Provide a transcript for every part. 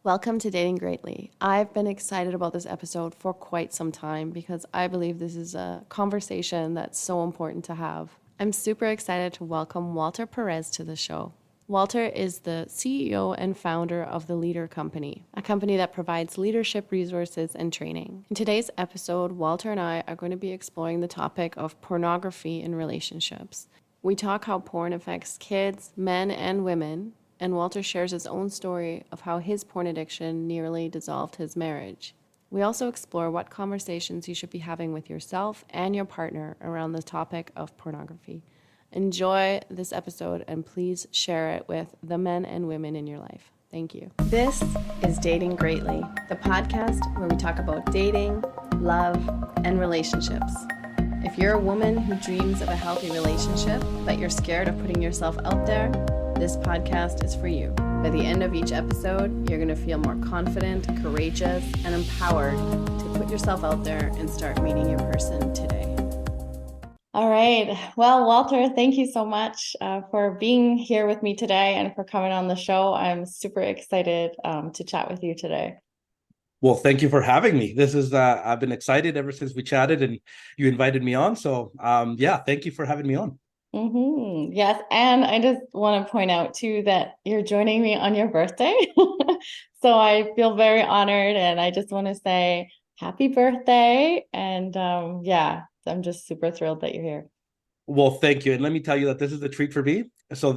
Welcome to Dating Greatly. I've been excited about this episode for quite some time because I believe this is a conversation that's so important to have. I'm super excited to welcome Walter Perez to the show. Walter is the CEO and founder of the Leader Company, a company that provides leadership resources and training. In today's episode, Walter and I are going to be exploring the topic of pornography in relationships. We talk how porn affects kids, men, and women, and Walter shares his own story of how his porn addiction nearly dissolved his marriage. We also explore what conversations you should be having with yourself and your partner around the topic of pornography. Enjoy this episode and please share it with the men and women in your life. Thank you. This is Dating Greatly, the podcast where we talk about dating, love, and relationships. If you're a woman who dreams of a healthy relationship, but you're scared of putting yourself out there, this podcast is for you. By the end of each episode, you're going to feel more confident, courageous, and empowered to put yourself out there and start meeting your person today. All right. Well, Walter, thank you so much for being here with me today and for coming on the show. I'm super excited to chat with you today. Well, thank you for having me. This is I've been excited ever since we chatted and you invited me on. So thank you for having me on. Mm-hmm. Yes. And I just want to point out too that you're joining me on your birthday. So I feel very honored and I just want to say happy birthday. And I'm just super thrilled that you're here. Well, thank you. And let me tell you that this is a treat for me. So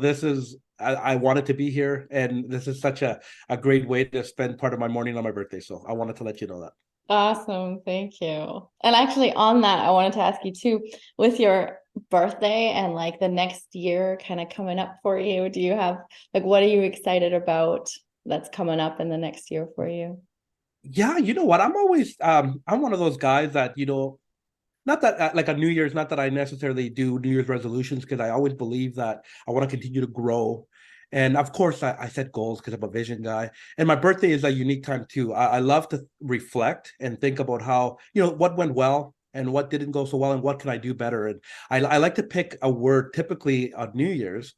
I wanted to be here and this is such a great way to spend part of my morning on my birthday. So I wanted to let you know that. Awesome. Thank you. And actually on that, I wanted to ask you too, with your birthday and like the next year kind of coming up for you, do you have like, what are you excited about that's coming up in the next year for you? Yeah, you know what? I'm one of those guys that, not that like a New Year's, not that I necessarily do New Year's resolutions because I always believe that I want to continue to grow. And of course, I set goals because I'm a vision guy. And my birthday is a unique time too. I love to reflect and think about how, what went well and what didn't go so well and what can I do better. And I like to pick a word typically on New Year's.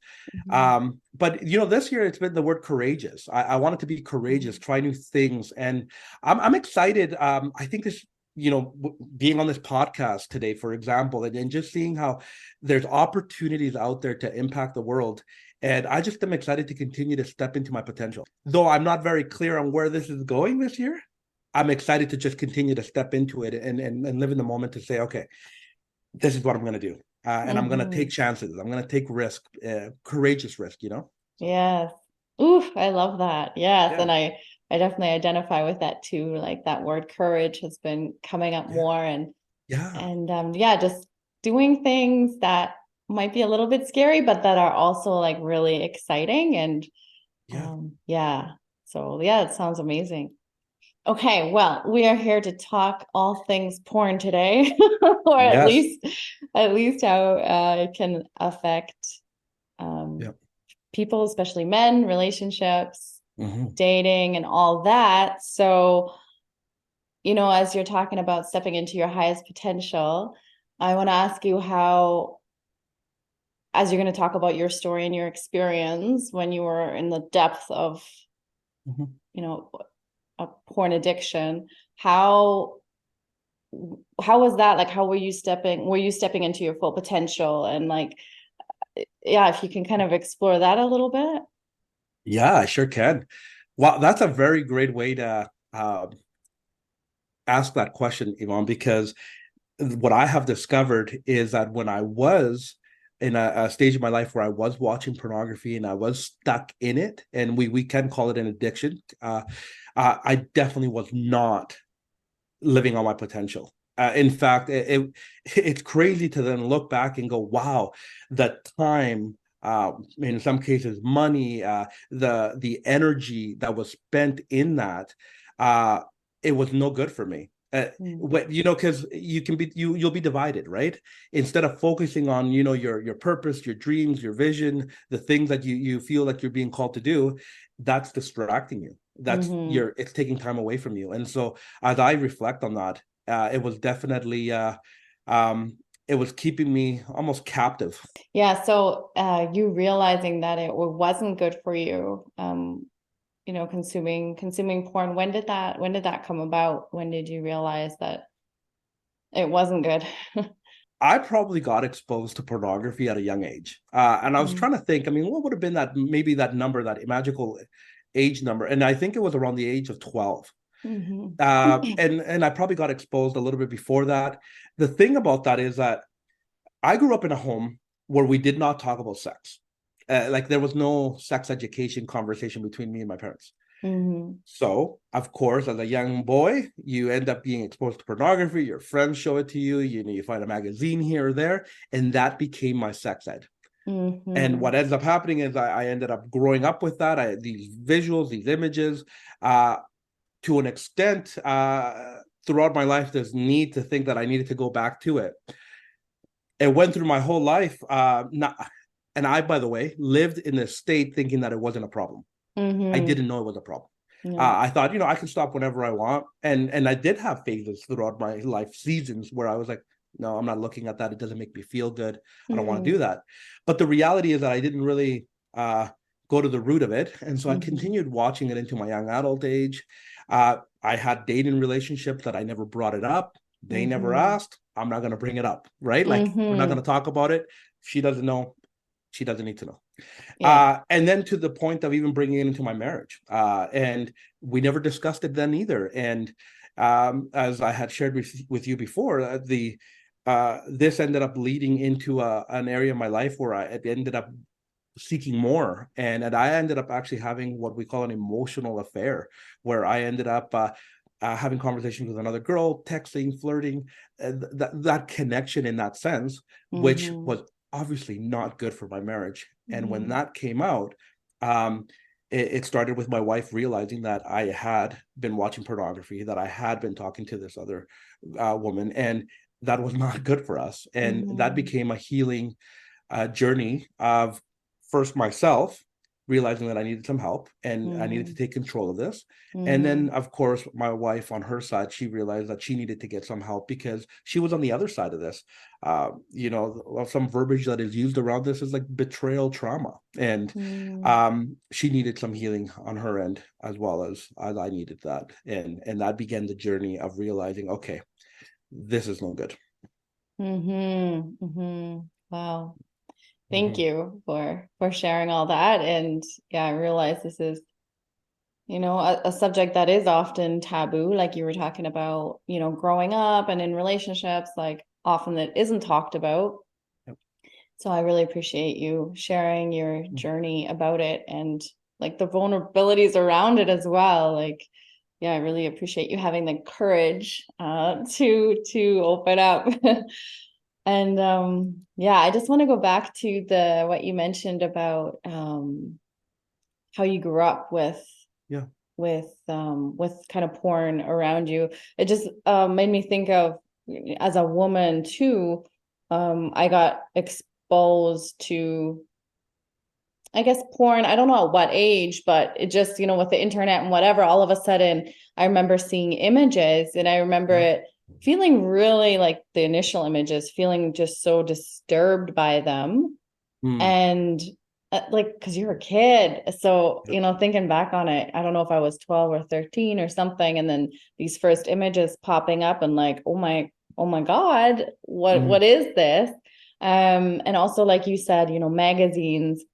Mhm. But, this year it's been the word courageous. I wanted to be courageous, try new things. And I'm excited. I think this being on this podcast today, for example, and just seeing how there's opportunities out there to impact the world. And I just am excited to continue to step into my potential. Though I'm not very clear on where this is going this year, I'm excited to just continue to step into it and live in the moment to say, okay, this is what I'm going to do. And I'm going to take Mhm. chances. I'm going to take risk, courageous risk, Yes. Oof, I love that. Yes. Yeah. And I definitely identify with that too. Like that word courage has been coming up Yeah. more Yeah. just doing things that might be a little bit scary, but that are also like really exciting. And Yeah. yeah. So yeah, it sounds amazing. Okay, well, we are here to talk all things porn today, or Yes. at least how it can affect um, Yeah. people, especially men, relationships, Hmm. dating, and all that. So, as you're talking about stepping into your highest potential, I want to ask you how, as you're going to talk about your story and your experience when you were in the depth of, Hmm. you know, a porn addiction, how was that? Like, how were you stepping into your full potential? And like, yeah, if you can kind of explore that a little bit. Yeah, I sure can. Wow, that's a very great way to ask that question, Yvonne, because what I have discovered is that when I was in a stage of my life where I was watching pornography and I was stuck in it, and we can call it an addiction, I definitely was not living on my potential. In fact, it's crazy to then look back and go, "Wow, the time." In some cases, money, the energy that was spent in that, uh, it was no good for me. Mm. Because you'll be divided, right? Instead of focusing on your purpose, your dreams, your vision, the things that you feel like you're being called to do, that's distracting you. Mm-hmm. It's taking time away from you. And so as I reflect on that, it was definitely it was keeping me almost captive. Yeah. So, you realizing that it wasn't good for you. consuming porn. When did that come about? When did you realize that it wasn't good? I probably got exposed to pornography at a young age. And I was trying to think, I mean, what would have been that maybe that number, that magical age number? And I think it was around the age of 12. Mm-hmm. And I probably got exposed a little bit before that. The thing about that is that I grew up in a home where we did not talk about sex. Like there was no sex education conversation between me and my parents. Mm-hmm. So, of course, as a young boy, you end up being exposed to pornography. Your friends show it to you. You know, you find a magazine here or there, and that became my sex ed. And Mm-hmm. what ends up happening is I ended up growing up with that. These visuals, these images, uh, to an extent. Throughout my life, there's need to think that I needed to go back to it. It went through my whole life. And I, by the way, lived in a state thinking that it wasn't a problem. I Mm-hmm. didn't know it was a problem. Yeah. I thought, I can stop whenever I want, and I did have phases throughout my life, seasons where I was like, no, I'm not looking at that. It doesn't make me feel good. I don't want to do Mm-hmm. that. But the reality is that I didn't really go to the root of it, and so I Mm-hmm. continued watching it into my young adult age. I had dating relationships that I never brought it up. They never Mm-hmm. asked. I'm not going to bring it up, right? Like we're not going Mm-hmm. to talk about it. She doesn't know. She doesn't need to know. Yeah. And then to the point of even bringing it into my marriage. And we never discussed it then either. And as I had shared with you before, this ended up leading into an area of my life where I ended up seeking more. And I ended up actually having what we call an emotional affair, where I ended up having conversations with another girl, texting, flirting, that connection in that sense, which Mm-hmm. was obviously not good for my marriage. And when Mm-hmm. that came out, um, it started with my wife realizing that I had been watching pornography, that I had been talking to this other woman, and that was not good for us. And that Mm-hmm. became a healing journey of first myself realizing that I needed some help and I needed to Mm-hmm. take control of this. And then, Mm-hmm. of course, my wife on her side, she realized that she needed to get some help because she was on the other side of this. Some verbiage that is used around this is like betrayal trauma. And Mm-hmm. she needed some healing on her end as well as I needed that. And that began the journey of realizing, okay, this is no good. Mm-hmm. Mm-hmm. Wow. Thank Mm-hmm. you for sharing all that. And yeah, I realize this is, a subject that is often taboo, like you were talking about, growing up and in relationships, like often that isn't talked about. Yep. So I really appreciate you sharing your journey about it and like the vulnerabilities around it as well. Like, yeah, I really appreciate you having the courage to open up. And yeah, I just want to go back to the what you mentioned about how you grew up Yeah. with kind of porn around you. It just made me think of as a woman too. I got exposed to, I guess, porn. I don't know at what age, but it just, with the internet and whatever, all of a sudden I remember seeing images and I remember Yeah. it feeling really like the initial images, feeling just so disturbed by them. Mm. And like, because you're a kid. So, Yep. thinking back on it, I don't know if I was 12 or 13 or something. And then these first images popping up and like, oh my God, what Mm. is this? And also, like you said, magazines.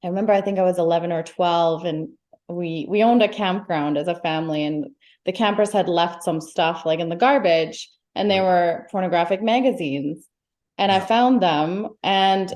I remember I think I was 11 or 12 and we owned a campground as a family and the campers had left some stuff like in the garbage and they Right. were pornographic magazines. And I Yeah. found them and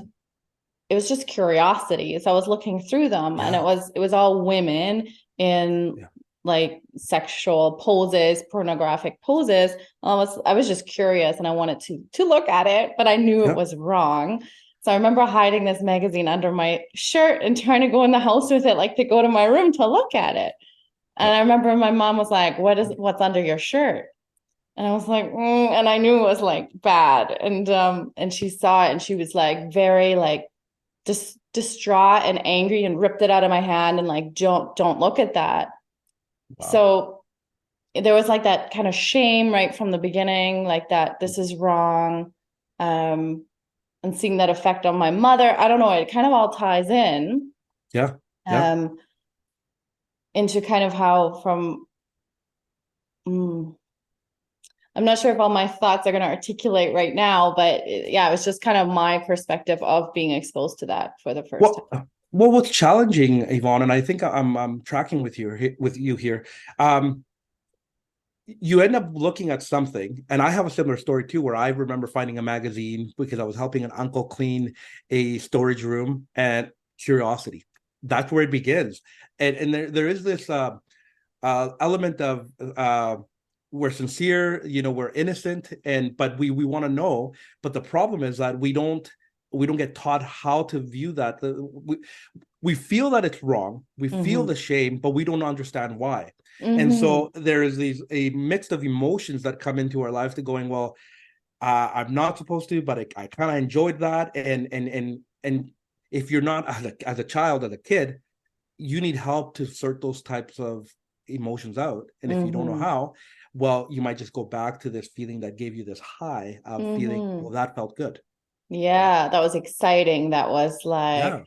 it was just curiosity. So I was looking through them and it Yeah. was it was all women in Yeah. like sexual poses, pornographic poses. I was just curious and I wanted to look at it, but I knew it Yeah. was wrong. So I remember hiding this magazine under my shirt and trying to go in the house with it, like to go to my room to look at it. And Yeah. I remember my mom was like, what's under your shirt? And I was like, and I knew it was like bad. And she saw it and she was like very like distraught and angry and ripped it out of my hand and like don't look at that. Wow. So there was like that kind of shame right from the beginning, like that this is wrong. Um, and seeing that effect on my mother, I don't know, it kind of all ties in. Yeah. Yeah. Um, into kind of how from mm, I'm not sure if all my thoughts are going to articulate right now, but yeah, it was just kind of my perspective of being exposed to that for the first Well, time. what's challenging, Yvonne, and I think I'm tracking with you here. Um, you end up looking at something, and I have a similar story too, where I remember finding a magazine because I was helping an uncle clean a storage room, and curiosity. That's where it begins, and there is this element of we're sincere, we're innocent, and but we want to know. But the problem is that we don't get taught how to view that. We feel that it's wrong. We feel Mm-hmm. the shame, but we don't understand why. And Mm-hmm. so there is these a mix of emotions that come into our lives to going, well, I'm not supposed to, but I kind of enjoyed that. And if you're not as a child, as a kid, you need help to sort those types of emotions out. And if you don't know Mm-hmm. how, well, you might just go back to this feeling that gave you this high of feeling, Mm-hmm. well, that felt good. Right. Yeah, that was exciting. That was like,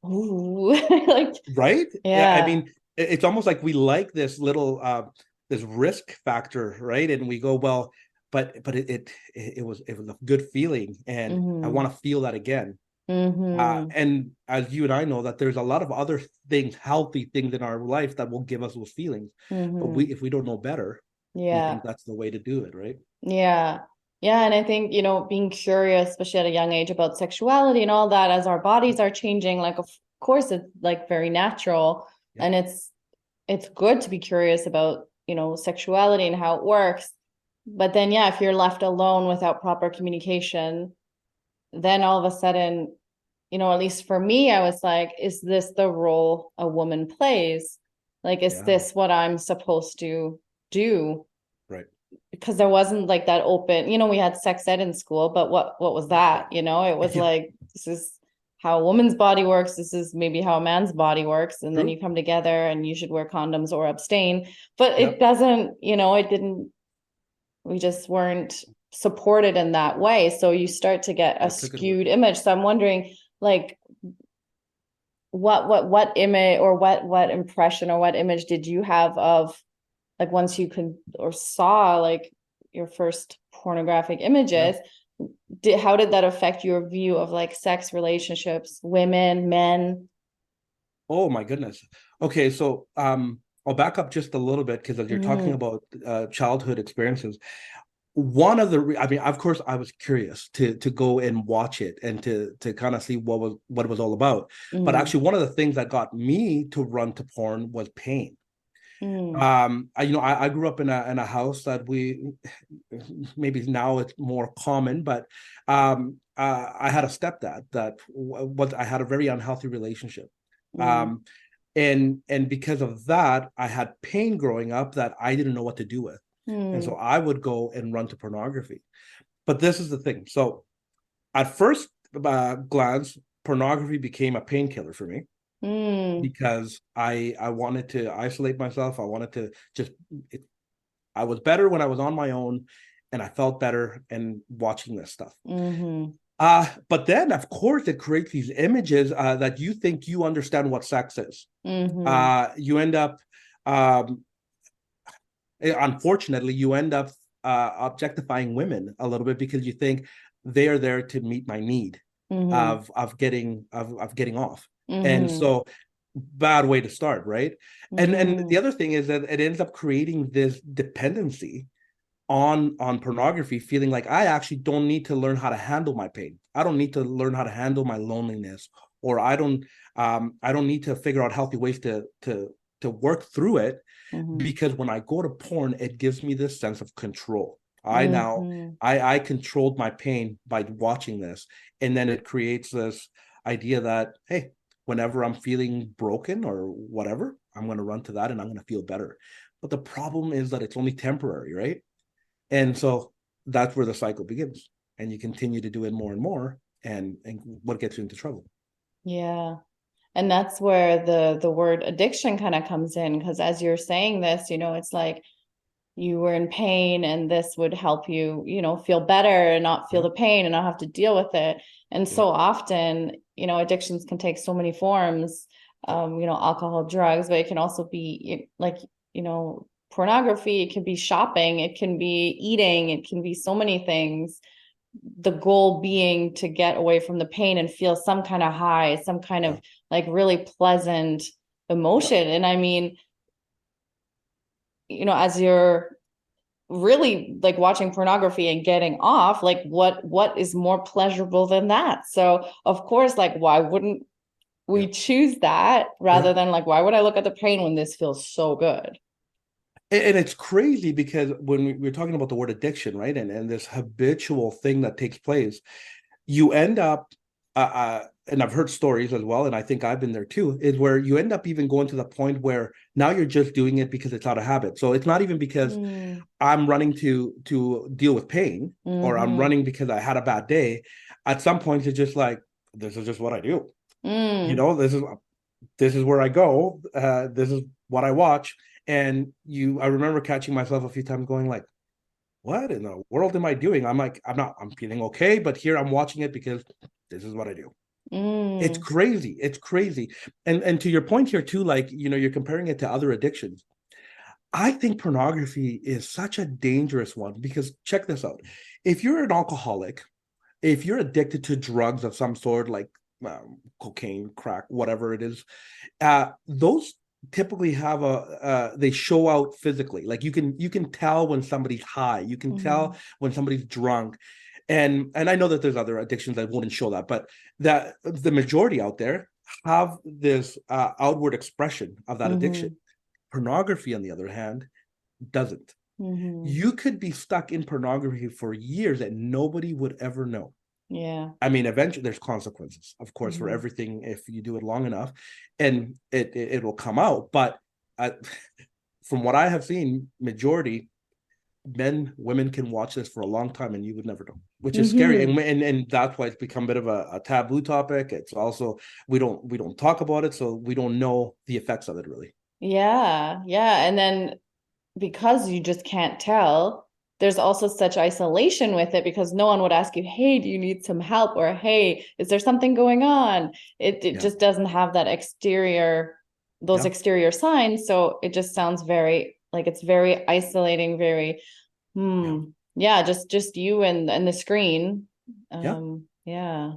Yeah. ooh, like, Right. Yeah. I yeah. mean, it's almost like we like this little this risk factor, right? And we go, well, but it was a good feeling, and I Mm-hmm. want to feel that again. Mm-hmm. And as you and I know, that there's a lot of other things, healthy things in our life that will give us those feelings. But Mm-hmm. if we don't know better, we Yeah. think that's the way to do it, right? Yeah. Yeah. And I think, being curious, especially at a young age about sexuality and all that, as our bodies are changing, like, of course, it's like very natural. Yep. And it's good to be curious about, sexuality and how it works. But then, yeah, if you're left alone without proper communication, then all of a sudden, at least for me, I was like, is this the role a woman plays? Like, is Yeah. this what I'm supposed to do? Right. Because there wasn't like that open, we had sex ed in school, but what was that? It was Yeah. like, this is how a woman's body works, this is maybe how a man's body works, and then True. you come together and you should wear condoms or abstain. But it Yep. doesn't, it didn't, we just weren't supported in that way. So you start to get a That's a good word. skewed image. So I'm wondering, like, what image or what impression or what image did you have of, like, once you could or saw like your first pornographic Yeah. images, how did that affect your view of like sex, relationships, women, men? Oh my goodness. Okay, so I'll back up just a little bit because as you're talking Mm-hmm. about childhood experiences, I mean, of course, I was curious to go and watch it and to kind of see what it was all about. But Mm-hmm. actually, one of the things that got me to run to porn was pain. I grew up in a house that we maybe now it's more common, but I had a stepdad that was I had a very unhealthy relationship. Mm-hmm. Um, and because of that, I had pain growing up that I didn't know what to do with. And so I would go and run to pornography. But this is the thing. So at first glance, pornography became a painkiller for me Mm-hmm. because I wanted to isolate myself. I wanted to just it, I was better when I was on my own, and I felt better and watching this stuff. Mm-hmm. But then of course it creates these images that you think you understand what sex is. Mm-hmm. You end up um, unfortunately, you end up objectifying women a little bit because you think they are there to meet my need Mm-hmm. of getting off. And Mm-hmm. so bad way to start, right? And the Mm-hmm. other thing is that it ends up creating this dependency on pornography, feeling like I actually don't need to learn how to handle my pain. I don't need to learn how to handle my loneliness, or I don't need to figure out healthy ways to work through it, Mm-hmm. because when I go to porn, it gives me this sense of control. I now Mm-hmm. I controlled my pain by watching this, and then it creates this idea that, hey, whenever I'm feeling broken or whatever, I'm going to run to that and I'm going to feel better. But the problem is that it's only temporary, right? And so that's where the cycle begins, and you continue to do it more and more, and what gets you into trouble. Yeah. And that's where the word addiction kind of comes in, because as you're saying this, it's like you were in pain and this would help you, feel better and not feel Yeah, the pain and not have to deal with it. And yeah, so often, addictions can take so many forms. alcohol, drugs, but it can also be like, pornography, it can be shopping, it can be eating, it can be so many things. The goal being to get away from the pain and feel some kind of high, some kind Yeah. of like really pleasant Yeah. emotion. And I mean, as you're really like watching pornography and getting off, like what is more pleasurable than that? So of course, like why wouldn't Yeah. we choose that Yeah. rather than like why would I look at the pain when this feels so good? And it's crazy because when we're talking about the word addiction, right? And this habitual thing that takes place, you end up, and I've heard stories as well, and I think I've been there too, is where you end up even going to the point where now you're just doing it because it's out of habit. So it's not even because Mm. I'm running to deal with pain or I'm Mm-hmm. running because I had a bad day. At some point, it's just like, this is just what I do. You Mm. know, this is where I go. This is what I watch. And I remember catching myself a few times going like, what in the world am I doing? I'm like, I'm feeling okay, but here I'm watching it because this is what I do. It's Mm. crazy. It's crazy. And to your point here too, like, you're comparing it to other addictions. I think pornography is such a dangerous one because check this out. If you're an alcoholic, if you're addicted to drugs of some sort, like cocaine, crack, whatever it is, those typically have they show out physically. Like you can tell when somebody's high, you can Mm-hmm. tell when somebody's drunk, and I know that there's other addictions that wouldn't show that, but that the majority out there have this outward expression of that addiction. Mm-hmm. Pornography, on the other hand, doesn't. Mm-hmm. You could be stuck in pornography for years and nobody would ever know. Yeah. I mean, eventually there's consequences, of course, for Mm-hmm. everything if you do it long enough, and it will come out. But uh, from what I have seen, majority men, women can watch this for a long time, and you would never know, which is scary. Mm-hmm. And that's why it's become a bit of a taboo topic. It's also we don't talk about it, so we don't know the effects of it really. Yeah. Yeah. And then because you just can't tell, there's also such isolation with it because no one would ask you, hey, do you need some help? Or hey, is there something going on? It Yeah, just doesn't have that those yeah, exterior signs. So it just sounds very like it's very isolating, very yeah, yeah, just you and the screen. yeah. Yeah.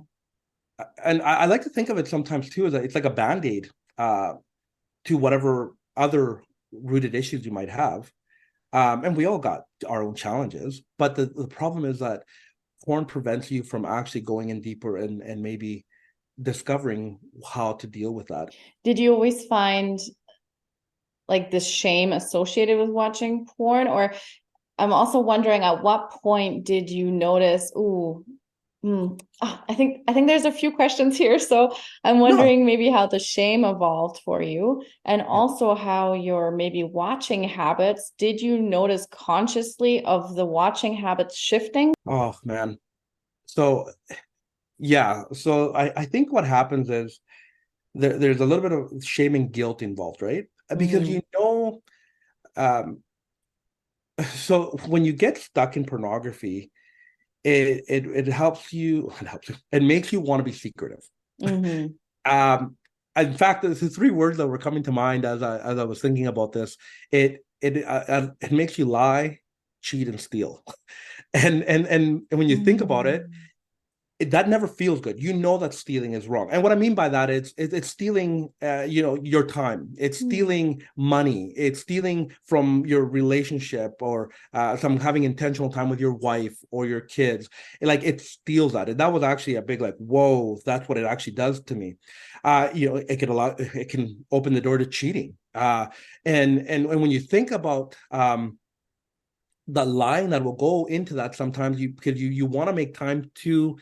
And I like to think of it sometimes too as it's like a band-aid uh, to whatever other rooted issues you might have. And we all got our own challenges, but the problem is that porn prevents you from actually going in deeper and maybe discovering how to deal with that. Did you always find like this shame associated with watching porn? Or I'm also wondering at what point did you notice, ooh, I think there's a few questions here. So I'm No, wondering maybe how the shame evolved for you and yeah. also how your maybe watching habits, did you notice consciously of the watching habits shifting? Oh man. So yeah. So I think what happens is there's a little bit of shame and guilt involved, right? Because Mm-hmm. um, so when you get stuck in pornography, it helps you, it makes you want to be secretive. Mm-hmm. Um, in fact, the three words that were coming to mind as I was thinking about this, it makes you lie, cheat, and steal. And when you think about it, Mm-hmm. that never feels good. You know that stealing is wrong. And what I mean by that is it's stealing, your time. It's stealing money. It's stealing from your relationship or some having intentional time with your wife or your kids. It steals that. And that was actually a big like, whoa, that's what it actually does to me. It can open the door to cheating. And when you think about the line that will go into that, sometimes because you want to make time to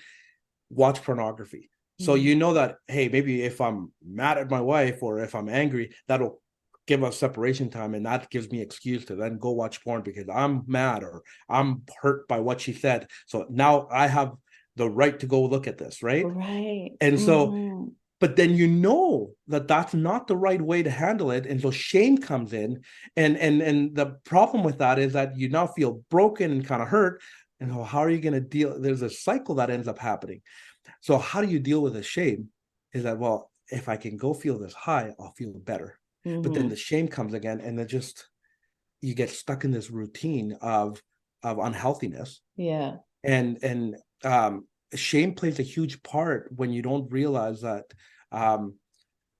watch pornography. So Mm-hmm. you know that, hey, maybe if I'm mad at my wife or if I'm angry, that'll give us separation time, and that gives me excuse to then go watch porn because I'm mad or I'm hurt by what she said. So now I have the right to go look at this, right? Right. And so, Mm-hmm. but then you know that that's not the right way to handle it, and so shame comes in, and the problem with that is that you now feel broken and kind of hurt, and so how are you going to deal? There's a cycle that ends up happening. So how do you deal with the shame? Is that, well, if I can go feel this high, I'll feel better. But then Mm-hmm. the shame comes again, and then just you get stuck in this routine of unhealthiness. Yeah. And shame plays a huge part when you don't realize that um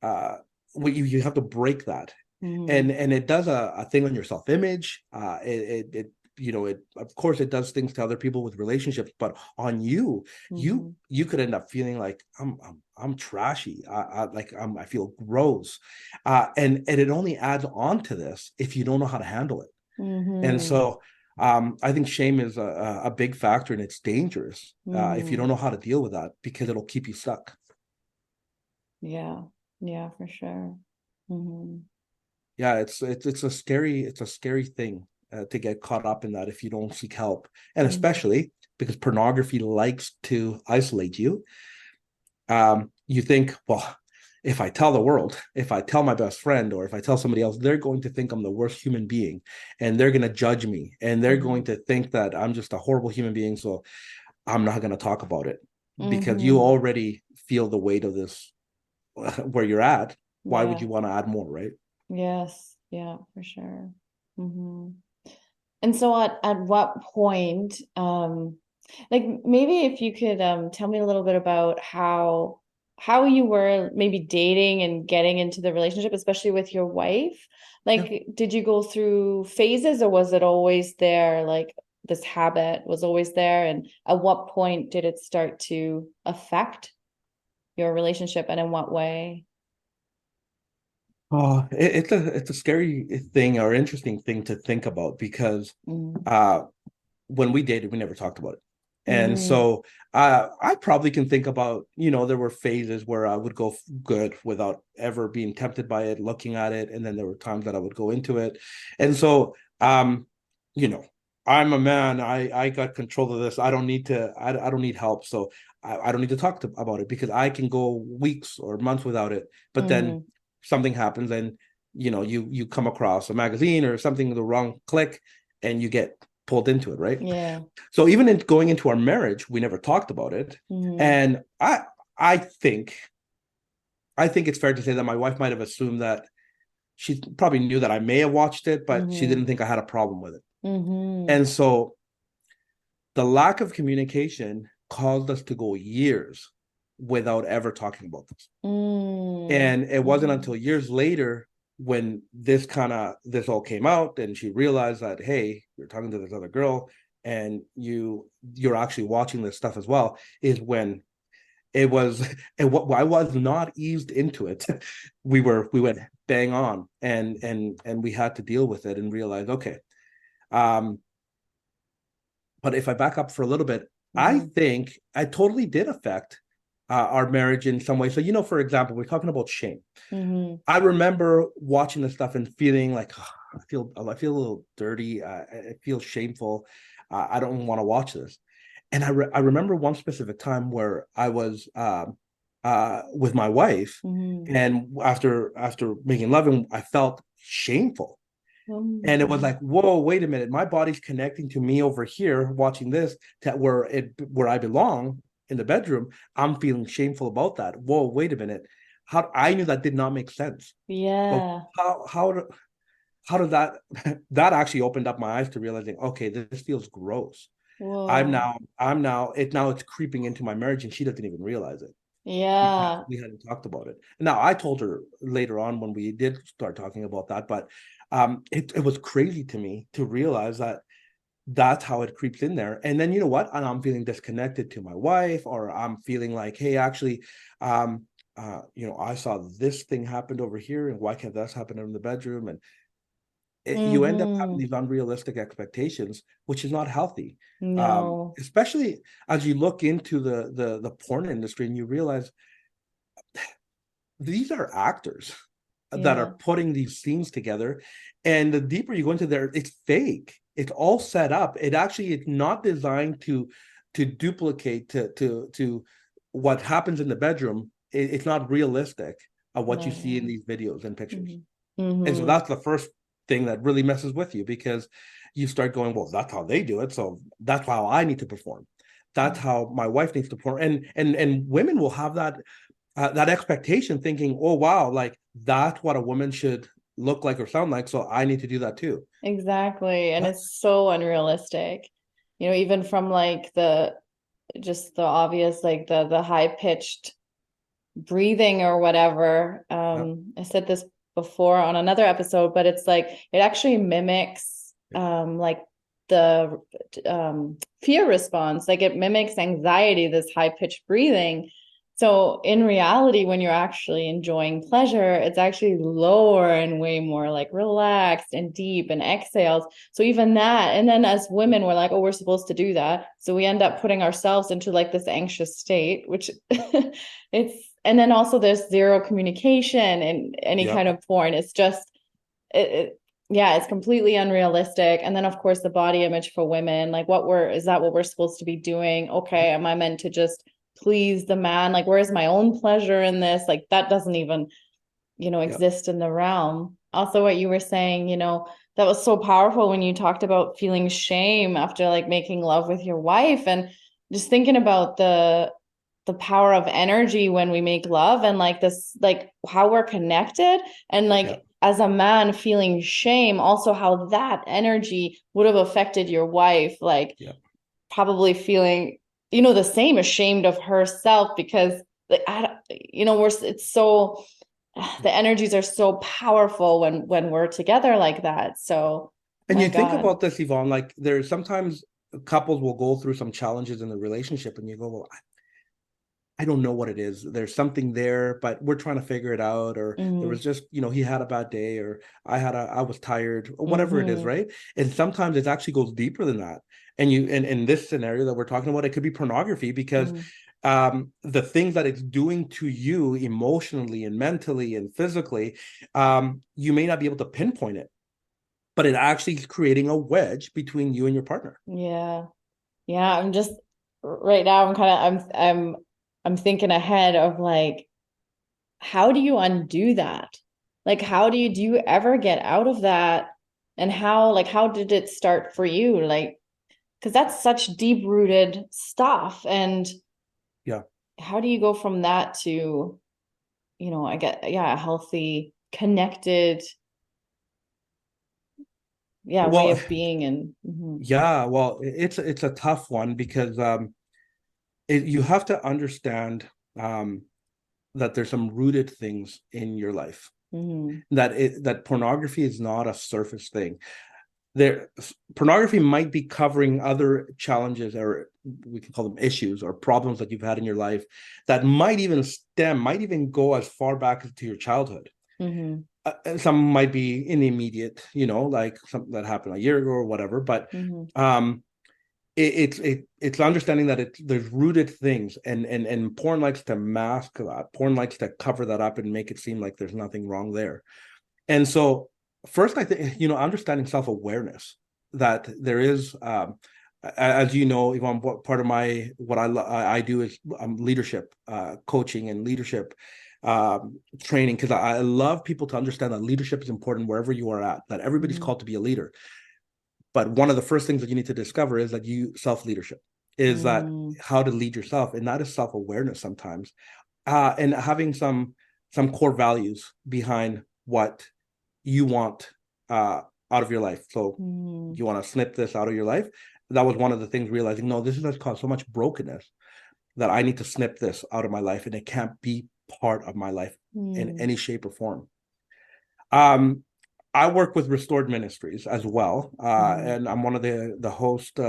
uh when you have to break that. Mm-hmm. And it does a thing on your self-image. It it, of course, it does things to other people with relationships, but on you, Mm-hmm. you could end up feeling like I'm trashy. I feel gross. And it only adds on to this if you don't know how to handle it. And Mm-hmm. so I think shame is a big factor, and it's dangerous if you Mm-hmm. don't know how to deal with that, because it'll keep you stuck. Yeah. Yeah, for sure. Mm-hmm. Yeah, it's a scary thing to get caught up in that if you don't seek help, and Mm-hmm. especially because pornography likes to isolate you. You think, well, if I tell the world, if I tell my best friend, or if I tell somebody else, they're going to think I'm the worst human being, and they're going to judge me, and they're going Mm-hmm. to think that I'm just a horrible human being. So I'm not going to talk about it, because you Mm-hmm. already feel the weight of this where you're at. Why would Yeah. you want to add more, right? Yes. Yeah, for sure. Mm-hmm. And so at what point, like maybe if you could tell me a little bit about how you were maybe dating and getting into the relationship, especially with your wife. Yeah. Like, did you go through phases or was it always there? Like this habit was always there? And at what point did it start to affect your relationship and in what way? Oh, it's a scary thing, or interesting thing to think about, because Mm. uh when we dated, we never talked about it. And Mm. so I probably can think about, there were phases where I would go good without ever being tempted by it, looking at it. And then there were times that I would go into it. And so, you know, I'm a man. I got control of this. I don't need to, I don't need help. So I don't need to talk about it, because I can go weeks or months without it. But then Mm. something happens, and, you come across a magazine or something, the wrong click, and you get pulled into it, right? Yeah. So even in going into our marriage, we never talked about it. Mm. And I think I think it's fair to say that my wife might have assumed that she probably knew that I may have watched it, but she Mm. didn't think I had a problem with it. Mm. And so the lack of communication caused us to go years without ever talking about this. Mm. And it wasn't Mm. until years later, when this all came out, and she realized that, hey, you're talking to this other girl, and you're actually watching this stuff as well, is when it was and what I was not eased into it. We went bang on, and we had to deal with it and realize, okay. um but if I back up for a little bit, I Mhm. think I totally did affect our marriage in some way. So, for example, we're talking about shame. Mhm. I remember watching this stuff and feeling like, oh, I feel a little dirty. I feel shameful. I don't want to watch this. And I remember one specific time where I was with my wife, Mhm. and after making love, and I felt shameful. And it was Mhm. like, whoa, wait a minute, my body's connecting to me over here watching this, to where I belong in the bedroom. I'm feeling shameful about that. Whoa, wait a minute. How I knew that did not make sense. But Yeah. how did that that actually opened up my eyes to realizing, okay, this feels gross. Whoa. It's creeping into my marriage, and she doesn't even realize it, because Yeah. we hadn't talked about it. Now, I told her later on when we did start talking about that, but it was crazy to me to realize that that's how it creeps in there. And then, you know what? And I'm feeling disconnected to my wife, or I'm feeling like, hey, actually, um, I saw this thing happened over here, and why can't this happen in the bedroom? And you end up having Mhm. these unrealistic expectations, which is not healthy. No. Especially as you look into the porn industry, and you realize these are actors that Yeah. are putting these scenes together. And the deeper you go into there, it's fake. It's all set up. It's not designed to duplicate to what happens in the bedroom. It's not realistic of what you see in No. these videos and pictures. Mhm. And so Mhm. that's the first thing that really messes with you, because you start going, well, that's how they do it, so that's how I need to perform. That's how my wife needs to perform. And women will have that that expectation, thinking, oh wow, like that's what a woman should look like or sound like, so I need to do that too. Exactly. And That's it's so unrealistic. Even from like the just the obvious, like the high pitched breathing or whatever. yeah, I said this before on another episode, but it's like it actually mimics like the fear response. Like it mimics anxiety, this high pitched breathing. So in reality, when you're actually enjoying pleasure, it's actually lower and way more like relaxed and deep and exhales. So even that, and then as women, we're like, oh, we're supposed to do that. So we end up putting ourselves into like this anxious state, which it's, and then also there's zero communication in any yeah. kind of porn. It's just, yeah, it's completely unrealistic. And then of course the body image for women, like is that what we're supposed to be doing? Okay, am I meant to just please the man? Like, where's my own pleasure in this? Like that doesn't even, Yeah. exist in the realm. Also, what you were saying, that was so powerful when you talked about feeling shame after like making love with your wife, and just thinking about the power of energy when we make love, and like this, like how we're connected, and Yeah. like as a man feeling shame, also how that energy would have affected your wife, like Yeah. probably feeling, the same, ashamed of herself, because like it's so, the energies are so powerful when we're together like that. So And my you think God. about this, Yvonne, like there's sometimes couples will go through some challenges in the relationship and you go, well, I don't know what it is. There's something there, but we're trying to figure it out. Or there Mm-hmm. was just, he had a bad day, or I was tired, or whatever it is, Mm-hmm. right? And sometimes it actually goes deeper than that. And in this scenario that we're talking about, it could be pornography because Mm-hmm. the things that it's doing to you emotionally and mentally and physically, you may not be able to pinpoint it, but it actually is creating a wedge between you and your partner. Yeah. Yeah. I'm just right now, I'm thinking ahead of like, how do you undo that? Like, do you ever get out of that? And how did it start for you? Like, because that's such deep rooted stuff. And Yeah. how do you go from that to, I get, yeah, a healthy, connected, yeah, way Well, of being. And yeah, well, it's a tough one because you have to understand um, that there's some rooted things in your life, mm-hmm. that pornography is not a surface thing. There, pornography might be covering other challenges, or we can call them issues or problems that you've had in your life that might even go as far back to your childhood. Mm-hmm. Some might be in the immediate, like something that happened a year ago or whatever, but Mm-hmm. um it's understanding that there's rooted things, and porn likes to mask that. Porn likes to cover that up and make it seem like there's nothing wrong there. And so first, I think, understanding self-awareness, that there is, as you know, Yvonne, part of what I do is leadership coaching and leadership training, because I love people to understand that leadership is important wherever you are at, that everybody's Mm-hmm. called to be a leader. But one of the first things that you need to discover is that self-leadership is that Mm-hmm. how to lead yourself, and that is self-awareness sometimes, and having some core values behind what you want out of your life. So Mm-hmm. you want to snip this out of your life. That was one of the things, realizing, no, this has caused so much brokenness that I need to snip this out of my life, and it can't be part of my life in Mm-hmm. any shape or form. Um, I work with Restored Ministries as well, Mm-hmm. and I'm one of the host,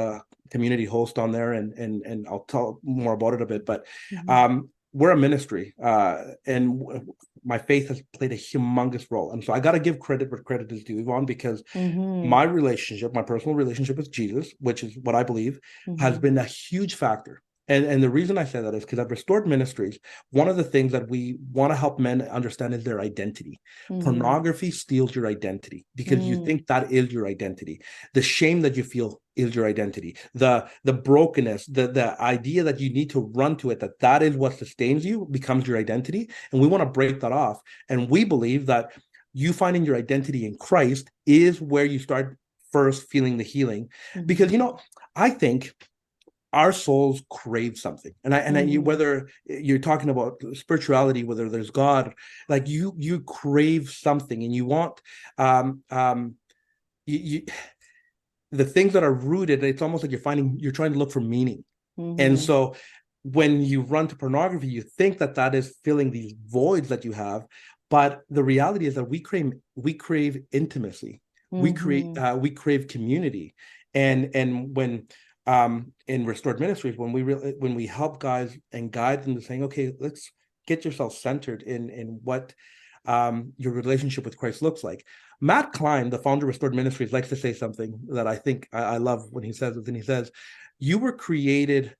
community host on there, and I'll tell more about it a bit. But Mm-hmm. we're a ministry, and my faith has played a humongous role, and so I got to give credit where credit is due, Yvonne, because Mm-hmm. my personal relationship with Jesus, which is what I believe, has Mm-hmm. been a huge factor. And the reason I say that is because at Restored Ministries, one of the things that we want to help men understand is their identity. Mm-hmm. Pornography steals your identity because you Mm-hmm. think that is your identity. The shame that you feel is your identity. The brokenness, the idea that you need to run to it, that is what sustains you, becomes your identity. And we want to break that off. And we believe that you finding your identity in Christ is where you start first feeling the healing. Mm-hmm. Because, I think our souls crave something. You, whether you're talking about spirituality, whether there's God, like you crave something, and you want you the things that are rooted. It's almost like you're trying to look for meaning. And so when you run to pornography, you think that is filling these voids that you have, but the reality is that we crave intimacy. We crave community. And when in Restored Ministries, when we help guys and guide them to saying, okay, let's get yourself centered in what your relationship with Christ looks like. Matt Klein, the founder of Restored Ministries, likes to say something that I think I love when he says it. And he says, you were created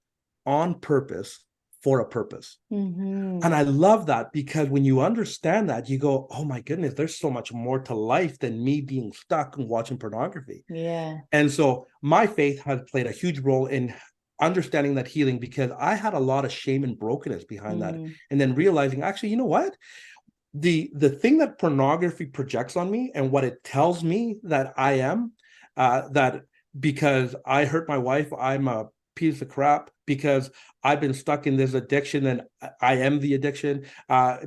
on purpose for a purpose. And I love that, because when you understand that, you go, oh my goodness, there's so much more to life than me being stuck and watching pornography. Yeah. And so my faith has played a huge role in understanding that healing, because I had a lot of shame and brokenness behind that. And then realizing, actually, you know what? The thing that pornography projects on me and what it tells me that I am, that because I hurt my wife, I'm a piece of crap, because I've been stuck in this addiction and I am the addiction,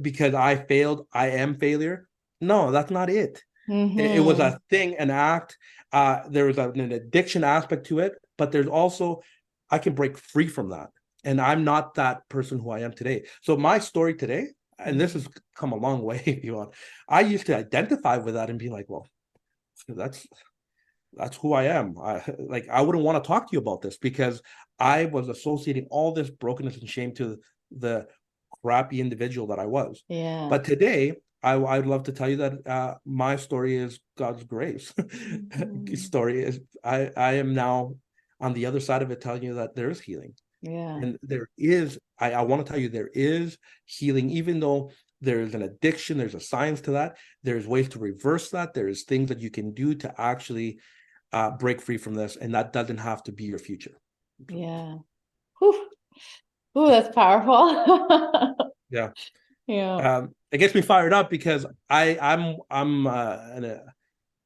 because I failed, I am failure. No, that's not it. It was a thing, an act. There was an addiction aspect to it, but there's also, I can break free from that. And I'm not that person who I am today. So my story today, and this has come a long way, if you want, I used to identify with that and be like, well, that's who I am. I wouldn't want to talk to you about this, because I was associating all this brokenness and shame to the crappy individual that I was. Yeah. But today, I'd love to tell you that my story is God's grace. Story is I am now on the other side of it, telling you that there is healing. Yeah. And there is, I want to tell you, there is healing, even though there's an addiction, there's a science to that. There's ways to reverse that. There's things that you can do to actually break free from this. And that doesn't have to be your future. Yeah. Whew. Ooh, that's powerful. Yeah. Yeah. It gets me fired up, because I'm an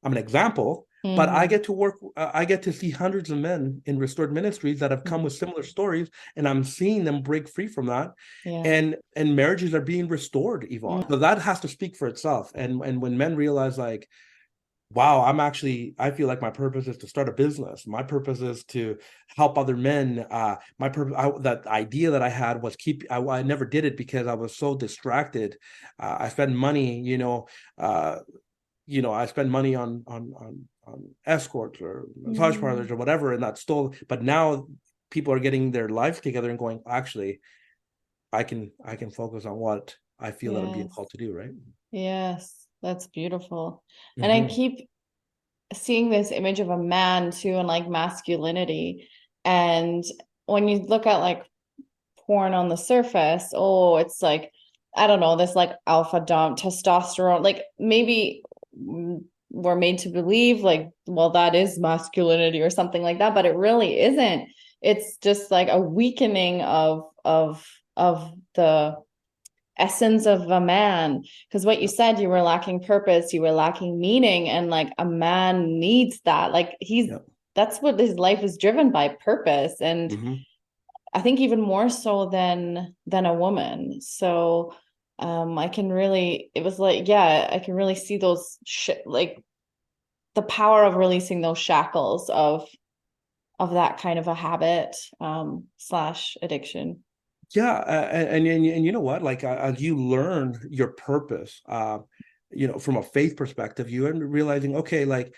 example, but I get to work. I get to see hundreds of men in Restored Ministries that have come with similar stories, and I'm seeing them break free from that. Yeah. And marriages are being restored, Yvonne. So that has to speak for itself. And when men realize, like, wow, I feel like my purpose is to start a business. My purpose is to help other men. My purpose, that idea that I had was I never did it because I was so distracted. I spend money, I spend money on escorts or massage parlors or whatever, and that's stole. But now people are getting their lives together and going, actually, I can focus on what I feel that I'm being called to do, right? Yes, that's beautiful. And I keep seeing this image of a man too, and like masculinity. And when you look at like porn on the surface, oh, it's like, I don't know, this like alpha dump testosterone, like maybe we're made to believe like, well, that is masculinity or something like that, but it really isn't. It's just like a weakening of the essence of a man, because what you said, you were lacking purpose, you were lacking meaning, and like a man needs that. Like that's what his life is driven by, purpose. And I think even more so than a woman. So I can really, it was like, yeah, I can really see those like the power of releasing those shackles of that kind of a habit slash addiction. Yeah, and you know what? Like, as you learn your purpose, from a faith perspective, you end up realizing, okay, like,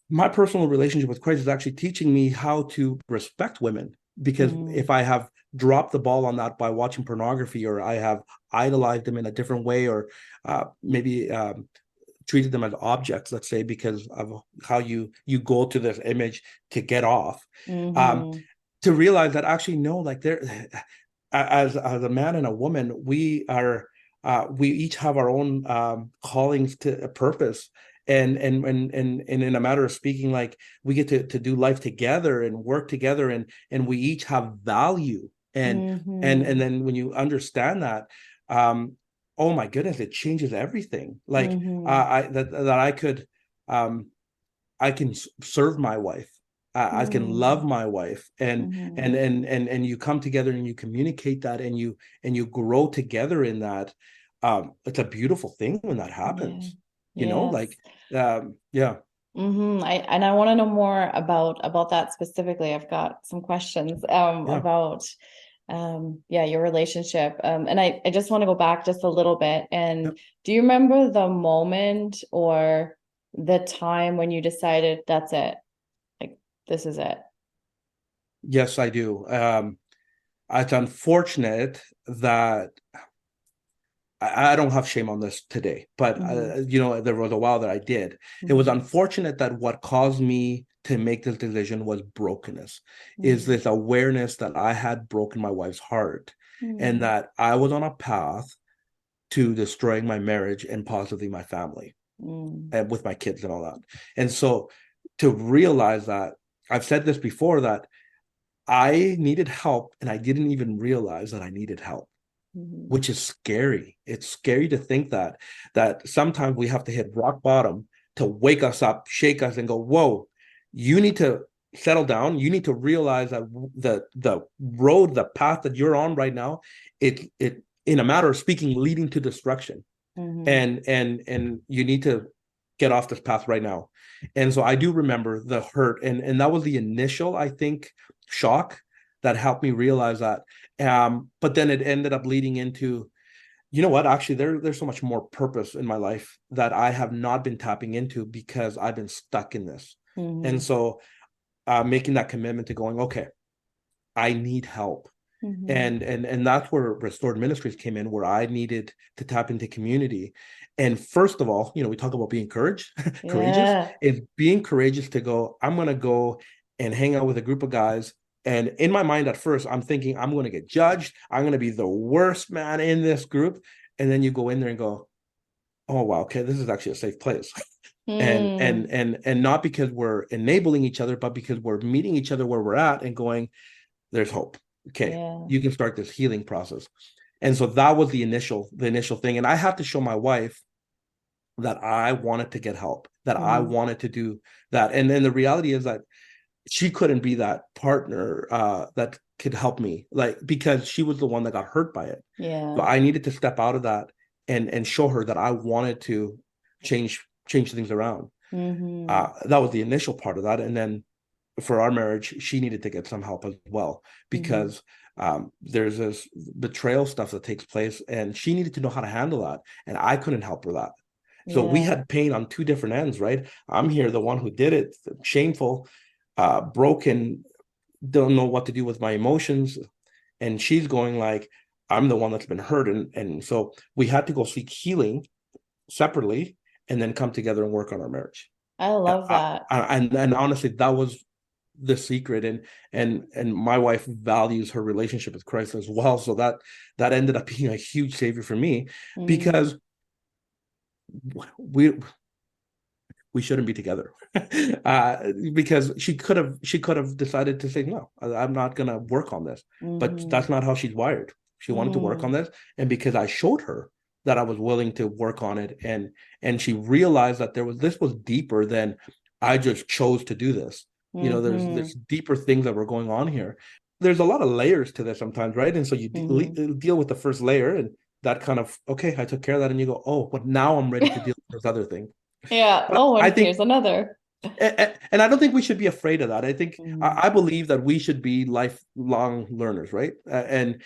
my personal relationship with Christ is actually teaching me how to respect women. Because if I have dropped the ball on that by watching pornography, or I have idolized them in a different way, or maybe treated them as objects, let's say, because of how you go to this image to get off. To realize that, actually, no, like, there, as a man and a woman, we each have our own callings to a purpose. And in a matter of speaking, like, we get to do life together and work together, and we each have value. And then when you understand that, oh my goodness, it changes everything. Like, that I could I can serve my wife. I can love Mm. my wife, and Mm-hmm. you come together and you communicate that, and you grow together in that. It's a beautiful thing when that Yeah. happens, like, Yes. yeah. Mm-hmm. I want to know more about that specifically. I've got some questions Yeah. about yeah, your relationship. And I just want to go back just a little bit. Yeah. And do you remember the moment or the time when you decided that's it? Like this is it. Yes, I do. It's unfortunate that I don't have shame on this today, but Mm-hmm. there was a while that I did. It was Mm-hmm. unfortunate that what caused me to make this decision was brokenness, is Mm-hmm. this awareness that I had broken my wife's heart, and Mm-hmm. that I was on a path to destroying my marriage and possibly my family, Mm-hmm. and with my kids and all that. And so to realize that, I've said this before, that I needed help and I didn't even realize that I needed help, Mm-hmm. which is scary. It's scary to think that sometimes we have to hit rock bottom to wake us up, shake us, and go, "Whoa, you need to settle down. You need to realize that the road, the path that you're on right now, it in a matter of speaking, leading to destruction, Mm-hmm. and you need to get off this path right now." And so I do remember the hurt, and that was the initial, I think, shock that helped me realize that. But then it ended up leading into, what, actually, there's so much more purpose in my life that I have not been tapping into because I've been stuck in this. And Mm-hmm. so making that commitment to going, okay, I need help. Mm-hmm. And that's where Restored Ministries came in, where I needed to tap into community. And first of all, we talk about being courageous. Yeah. Is being courageous to go, I'm going to go and hang out with a group of guys. And in my mind, at first, I'm thinking I'm going to get judged. I'm going to be the worst man in this group. And then you go in there and go, oh wow, okay, this is actually a safe place. Mm. And not because we're enabling each other, but because we're meeting each other where we're at and going, there's hope. Okay, Yeah. you can start this healing process. And so that was the initial thing. And I had to show my wife that I wanted to get help, that I Mm-hmm. wanted to do that. And then the reality is that she couldn't be that partner that could help me, like, because she was the one that got hurt by it. So Yeah. I needed to step out of that and show her that I wanted to change things around. Mm-hmm. That was the initial part of that. And then for our marriage, she needed to get some help as well, Mm-hmm. because there's this betrayal stuff that takes place, and she needed to know how to handle that, and I couldn't help her that. So we Yeah. had pain on two different ends, right? I'm here, the one who did it, shameful, broken, don't know what to do with my emotions, and she's going like, I'm the one that's been hurt, and so we had to go seek healing separately, and then come together and work on our marriage. I love that. And honestly, that was the secret. And my wife values her relationship with Christ as well, so that ended up being a huge savior for me, Mm-hmm. because we shouldn't be together. Because she could have decided to say, no, I'm not going to work on this, but Mm-hmm. that's not how she's wired. She wanted to work on Mm-hmm. this, and because I showed her that I was willing to work on it, and she realized that this was deeper than I just chose to do this. There's Mm-hmm. deeper things that were going on here. There's a lot of layers to this sometimes, right? And so you Mm-hmm. deal with the first layer, and that kind of, okay, I took care of that, and you go, oh, but now I'm ready to deal with this other thing. Yeah. But Oh, I and think, here's another. and I don't think we should be afraid of that. I think, Mm-hmm. I believe that we should be lifelong learners, right? And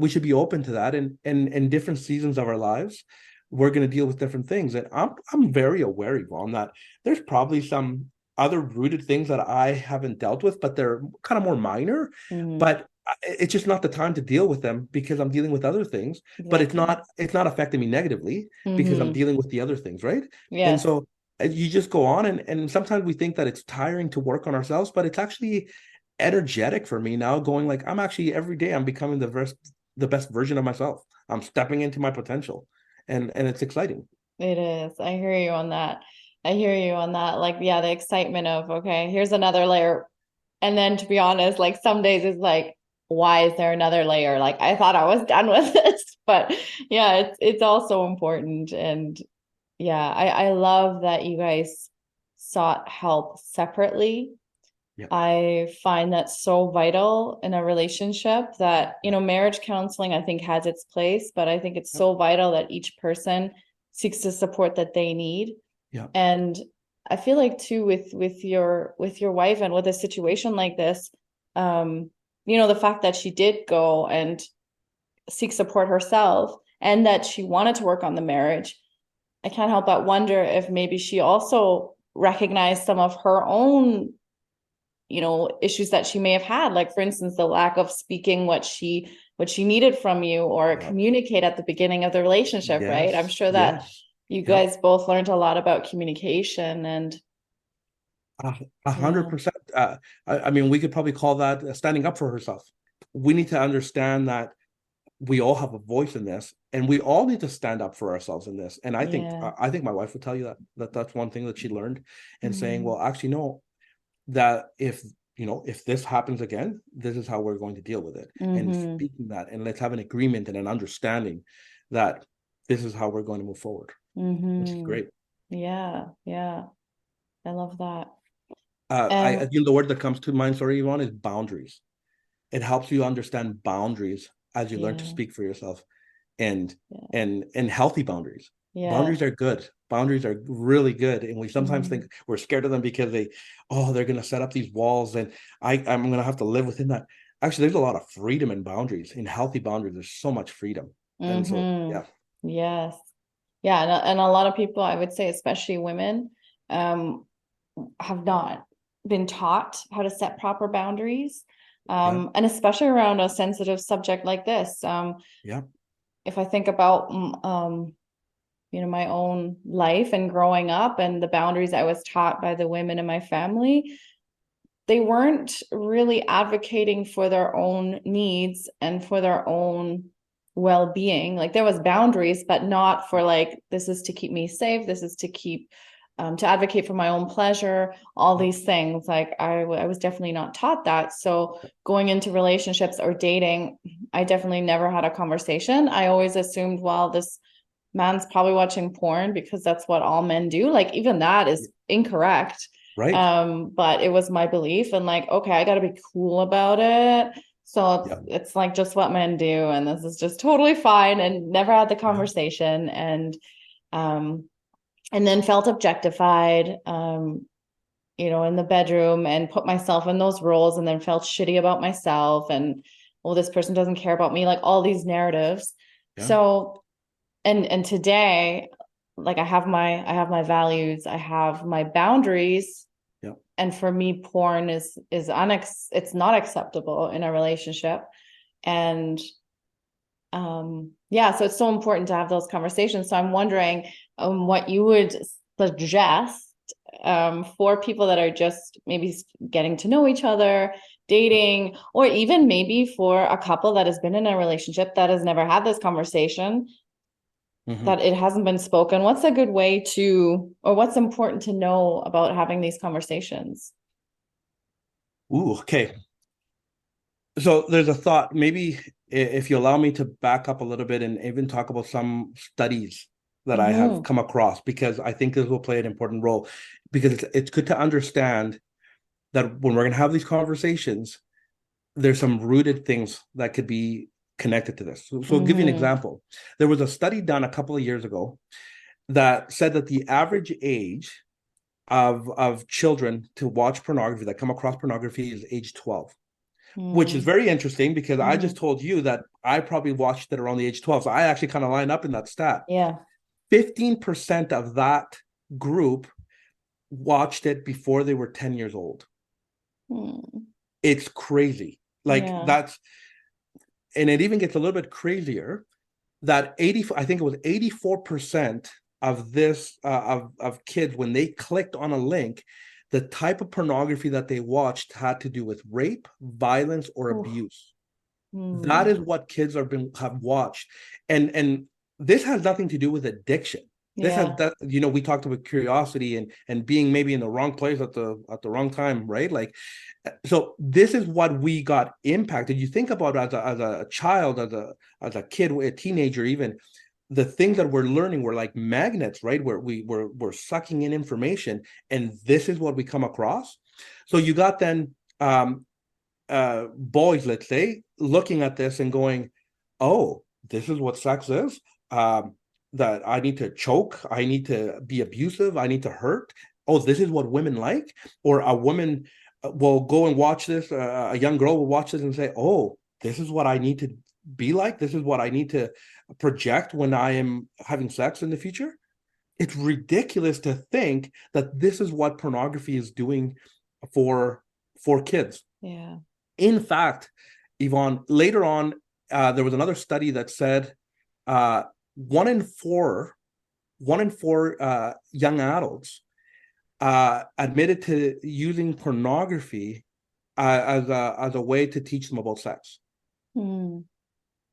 we should be open to that. And in different seasons of our lives, we're going to deal with different things. And I'm very aware, Yvonne, that there's probably some other rooted things that I haven't dealt with, but they're kind of more minor. Mm-hmm. But it's just not the time to deal with them because I'm dealing with other things. But it's Exactly. not it's not affecting me negatively because I'm Mm-hmm. dealing with the other things, right? And Yes. so you just go on, and sometimes we think that it's tiring to work on ourselves, but it's actually energetic for me now, going like, I'm actually, every day I'm becoming the best version of myself. I'm stepping into my potential, and it's exciting. It is. I hear you on that. I hear you on that. Like, yeah, the excitement of, okay, here's another layer. And then to be honest, like some days it's like, why is there another layer? Like I thought I was done with this. But yeah, it's also important. And yeah, I love that you guys sought help separately. Yeah. I find that so vital in a relationship that, marriage counseling, I think, has its place, but I think it's Yep. so vital that each person seeks the support that they need. Yeah. And I feel like too, with your wife and with a situation like this, the fact that she did go and seek support herself and that she wanted to work on the marriage, I can't help but wonder if maybe she also recognized some of her own, issues that she may have had, like for instance, the lack of speaking what she needed from you or Yeah. communicate at the beginning of the relationship, right? I'm Yes. sure that Yes. you Yep. guys both learned a lot about communication and A yeah. 100%. I mean, we could probably call that standing up for herself. We need to understand that we all have a voice in this, and we all need to stand up for ourselves in this. And Yeah. I think my wife would tell you that that's one thing that she learned, and saying, Mm-hmm. well, actually, no, that if this happens again, this is how we're going to deal with it, and Mm-hmm. speaking that, and let's have an agreement and an understanding that this is how we're going to move forward, which is Mm-hmm. great. Yeah, yeah. I love that. I And think the word that comes to mind, sorry, Yvonne, is boundaries. It helps you understand boundaries as you learn to yeah, speak for yourself, and yeah, and healthy boundaries. yes. Boundaries are good. Boundaries are really good, and we sometimes Mm-hmm. think we're scared of them because they're going to set up these walls, and I'm going to have to live within that. Actually, there's a lot of freedom in boundaries. In healthy boundaries, there's so much freedom, and so Mm-hmm. yeah, Yes. Yeah, and a lot of people, I would say, especially women, um, have not been taught how to set proper boundaries. yeah, And especially around a sensitive subject like this. yeah. If I think about my own life and growing up and the boundaries I was taught by the women in my family, they weren't really advocating for their own needs and for their own well-being. Like there was boundaries, but not for like, this is to keep me safe, this is to keep to advocate for my own pleasure, all Yeah. these things. Like I was definitely not taught that. So going into relationships or dating, I definitely never had a conversation. I always assumed, well, this man's probably watching porn because that's what all men do. Like even that is incorrect. Right. But it was my belief and like, okay, I got to be cool about it. So Yeah, it's like just what men do, and this is just totally fine. And never had the yeah, conversation, um, and then felt objectified, in the bedroom, and put myself in those roles, and then felt shitty about myself, and well, this person doesn't care about me, like all these narratives. yeah, So and today, like I have my values, I have my boundaries, yeah. and for me porn it's not acceptable in a relationship. And yeah, so it's so important to have those conversations. So I'm wondering what you would suggest for people that are just maybe getting to know each other, dating, or even maybe for a couple that has been in a relationship that has never had this conversation, Mhm. that it hasn't been spoken. What's a good way to, or what's important to know about having these conversations? Ooh, okay. So there's a thought, maybe if you allow me to back up a little bit and even talk about some studies that I have Mm-hmm. come across, because I think this will play an important role. Because it's good to understand that when we're going to have these conversations, there's some rooted things that could be connected to this. So I'll give you an Mm-hmm. example. There was a study done a couple of years ago that said that the average age of children to watch pornography, that come across pornography, is age 12, which is very interesting because I just Mm-hmm. told you that I probably watched it around the age 12. So I actually kind of line up in that stat. Yeah. 15% of that group watched it before they were 10 years old. Mm. It's crazy. Like Yeah. that's, and it even gets a little bit crazier that 80, I think it was 84% of this, of kids, when they clicked on a link, the type of pornography that they watched had to do with rape, violence, or Oof. abuse. That Mm. is what kids have watched, and this has nothing to do with addiction. This has Yeah. that, we talked about curiosity and being maybe in the wrong place at the wrong time, right? Like, so this is what we got impacted. You think about as a child, as a kid, a teenager, even the things that we're learning were like magnets, right? Where we're sucking in information, and this is what we come across. So you got then boys, let's say, looking at this and going, oh, this is what sex is. That I need to choke, I need to be abusive, I need to hurt. Oh, this is what women like. Or a woman will go and watch this, a young girl will watch this and say, oh, this is what I need to be like. This is what I need to project when I am having sex in the future. It's ridiculous to think that this is what pornography is doing for kids. Yeah. In fact, Yvonne, later on, there was another study that said one in four young adults admitted to using pornography as a way to teach them about sex. Mm.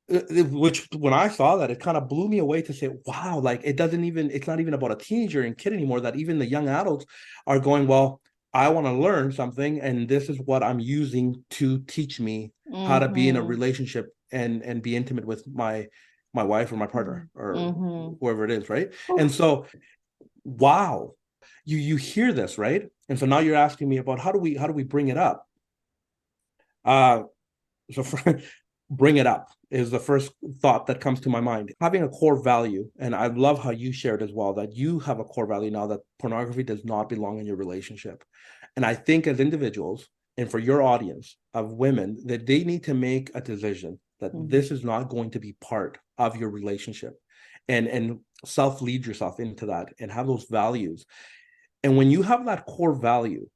Which, when I saw that, it kind of blew me away to say, wow, like it's not even about a teenager and kid anymore, that even the young adults are going, well, I want to learn something, and this is what I'm using to teach me how to be in a relationship and be intimate with my wife or my partner or whoever it is, right? And so, wow, you hear this, right? And so now you're asking me about how do we bring it up? So bring it up is the first thought that comes to my mind. Having a core value, and I love how you shared as well, that you have a core value now that pornography does not belong in your relationship. And I think as individuals, and for your audience of women, that they need to make a decision that this is not going to be part of your relationship, and self-lead yourself into that and have those values. And when you have that core value,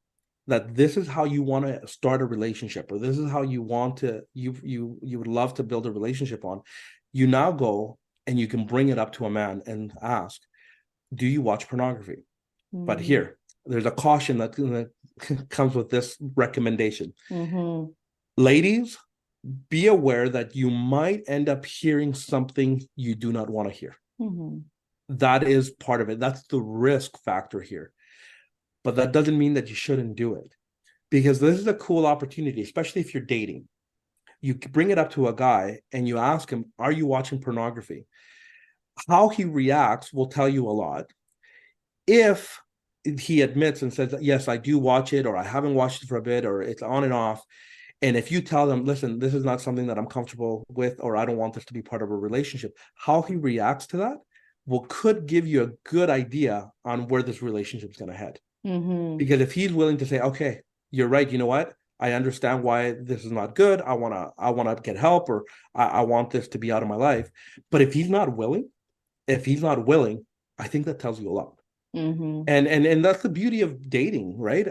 that this is how you want to start a relationship, or this is how you want to you would love to build a relationship on, you now go and you can bring it up to a man and ask, do you watch pornography? But here, there's a caution that comes with this recommendation. Ladies, be aware that you might end up hearing something you do not want to hear. That is part of it. That's the risk factor here. But that doesn't mean that you shouldn't do it, because this is a cool opportunity, especially if you're dating. You bring it up to a guy and you ask him, are you watching pornography? How he reacts will tell you a lot. If he admits and says, yes, I do watch it, or I haven't watched it for a bit, or it's on and off. And if you tell them, listen, this is not something that I'm comfortable with, or I don't want this to be part of a relationship, how he reacts to that could give you a good idea on where this relationship is going to head. Because if he's willing to say, okay, you're right, you know what? I understand why this is not good. I wanna get help, or I want this to be out of my life. But if he's not willing, I think that tells you a lot. And that's the beauty of dating, right?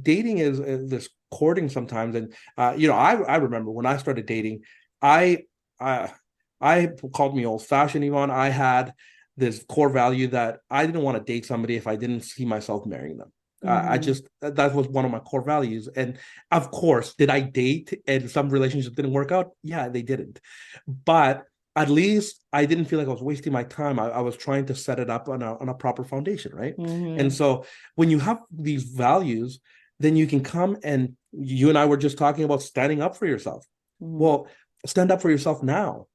Dating is this courting sometimes. And I remember when I started dating, I called me old fashioned, Yvonne. I had this core value that I didn't want to date somebody if I didn't see myself marrying them. That was one of my core values. And of course, did I date and some relationships didn't work out? Yeah, they didn't. But at least I didn't feel like I was wasting my time. I was trying to set it up on a proper foundation, right? And so when you have these values, then you can come, and you and I were just talking about standing up for yourself. Well, stand up for yourself now.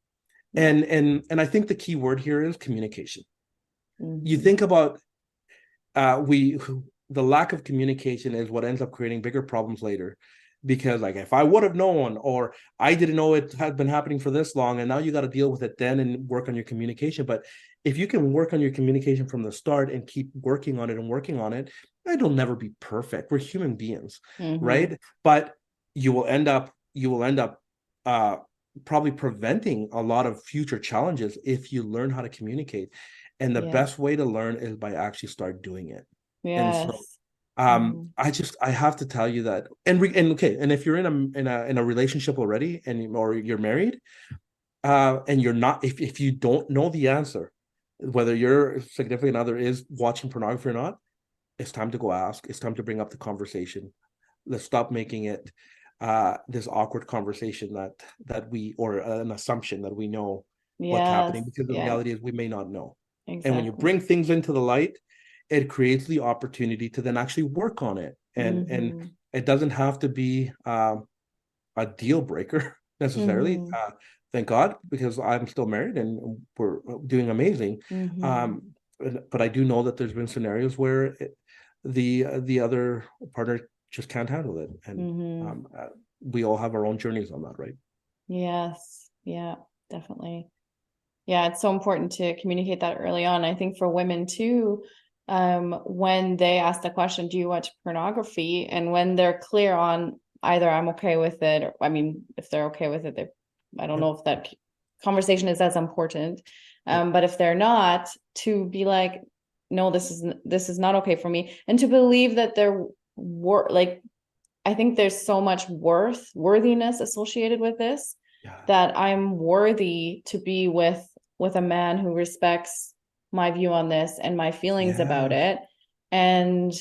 And I think the key word here is communication. You think about the lack of communication is what ends up creating bigger problems later, because like, if I would have known, or I didn't know it had been happening for this long, and now you got to deal with it then and work on your communication. But if you can work on your communication from the start and keep working on it, it'll never be perfect. We're human beings, right? But you will end up probably preventing a lot of future challenges if you learn how to communicate. And the best way to learn is by actually start doing it. Yes. And so I have to tell you that, and if you're in a relationship already, or you're married, and you're not, if you don't know the answer, whether your significant other is watching pornography or not, it's time to go ask. It's time to bring up the conversation. Let's stop making it this awkward conversation or an assumption that we know what's happening, because the reality is we may not know. Exactly. And when you bring things into the light, it creates the opportunity to then actually work on it. And it doesn't have to be a deal breaker necessarily. Thank God, because I'm still married and we're doing amazing. But I do know that there's been scenarios where the other partner just can't handle it. And Mm-hmm. we all have our own journeys on that, right? Yes. Yeah, definitely. Yeah, it's so important to communicate that early on. I think for women too, when they ask the question, do you watch pornography? And when they're clear on either I'm okay with it, or I mean, if they're okay with it, I don't Yep. know if that conversation is as important. Yep. But if they're not, to be like, no, this is not okay for me. And to believe that they're like, I think there's so much worthiness associated with this, Yeah. that I'm worthy to be with a man who respects my view on this and my feelings about Yes. it. And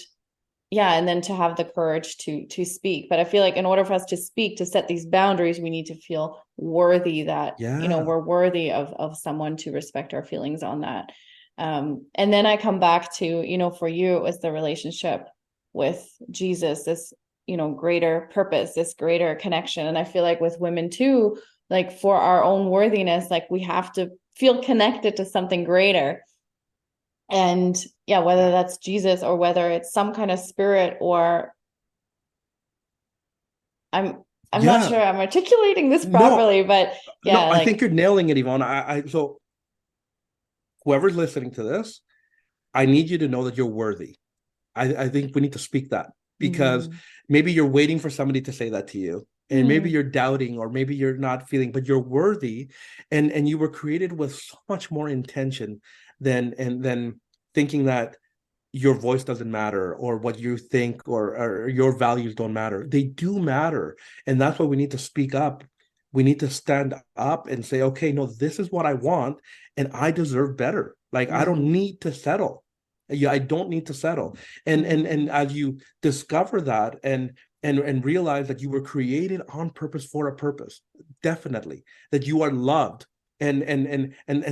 yeah, and then to have the courage to speak. But I feel like in order for us to speak, to set these boundaries, we need to feel worthy that, Yeah. we're worthy of someone to respect our feelings on that. And then I come back to, for you, it was the relationship with Jesus, this, greater purpose, this greater connection. And I feel like with women too, like for our own worthiness, like we have to feel connected to something greater. And yeah, whether that's Jesus or whether it's some kind of spirit, or I'm not Yeah. sure I'm articulating this No, properly, but no, yeah, I think like you're nailing it, Yvonne. So whoever's listening to this, I need you to know that you're worthy. I think we need to speak that, because mm-hmm. maybe you're waiting for somebody to say that to you, and maybe Mm-hmm. you're doubting, or maybe you're not feeling, but you're worthy, and you were created with so much more intention than thinking that your voice doesn't matter, or what you think, or your values don't matter. They do matter, and that's why we need to speak up. We need to stand up and say, okay, no, this is what I want, and I deserve better. Like, I don't Mm-hmm. need to settle. Yeah, I don't need to settle. And Mm-hmm. as you discover that, and realize that you were created on purpose for a purpose, definitely, that you are loved. And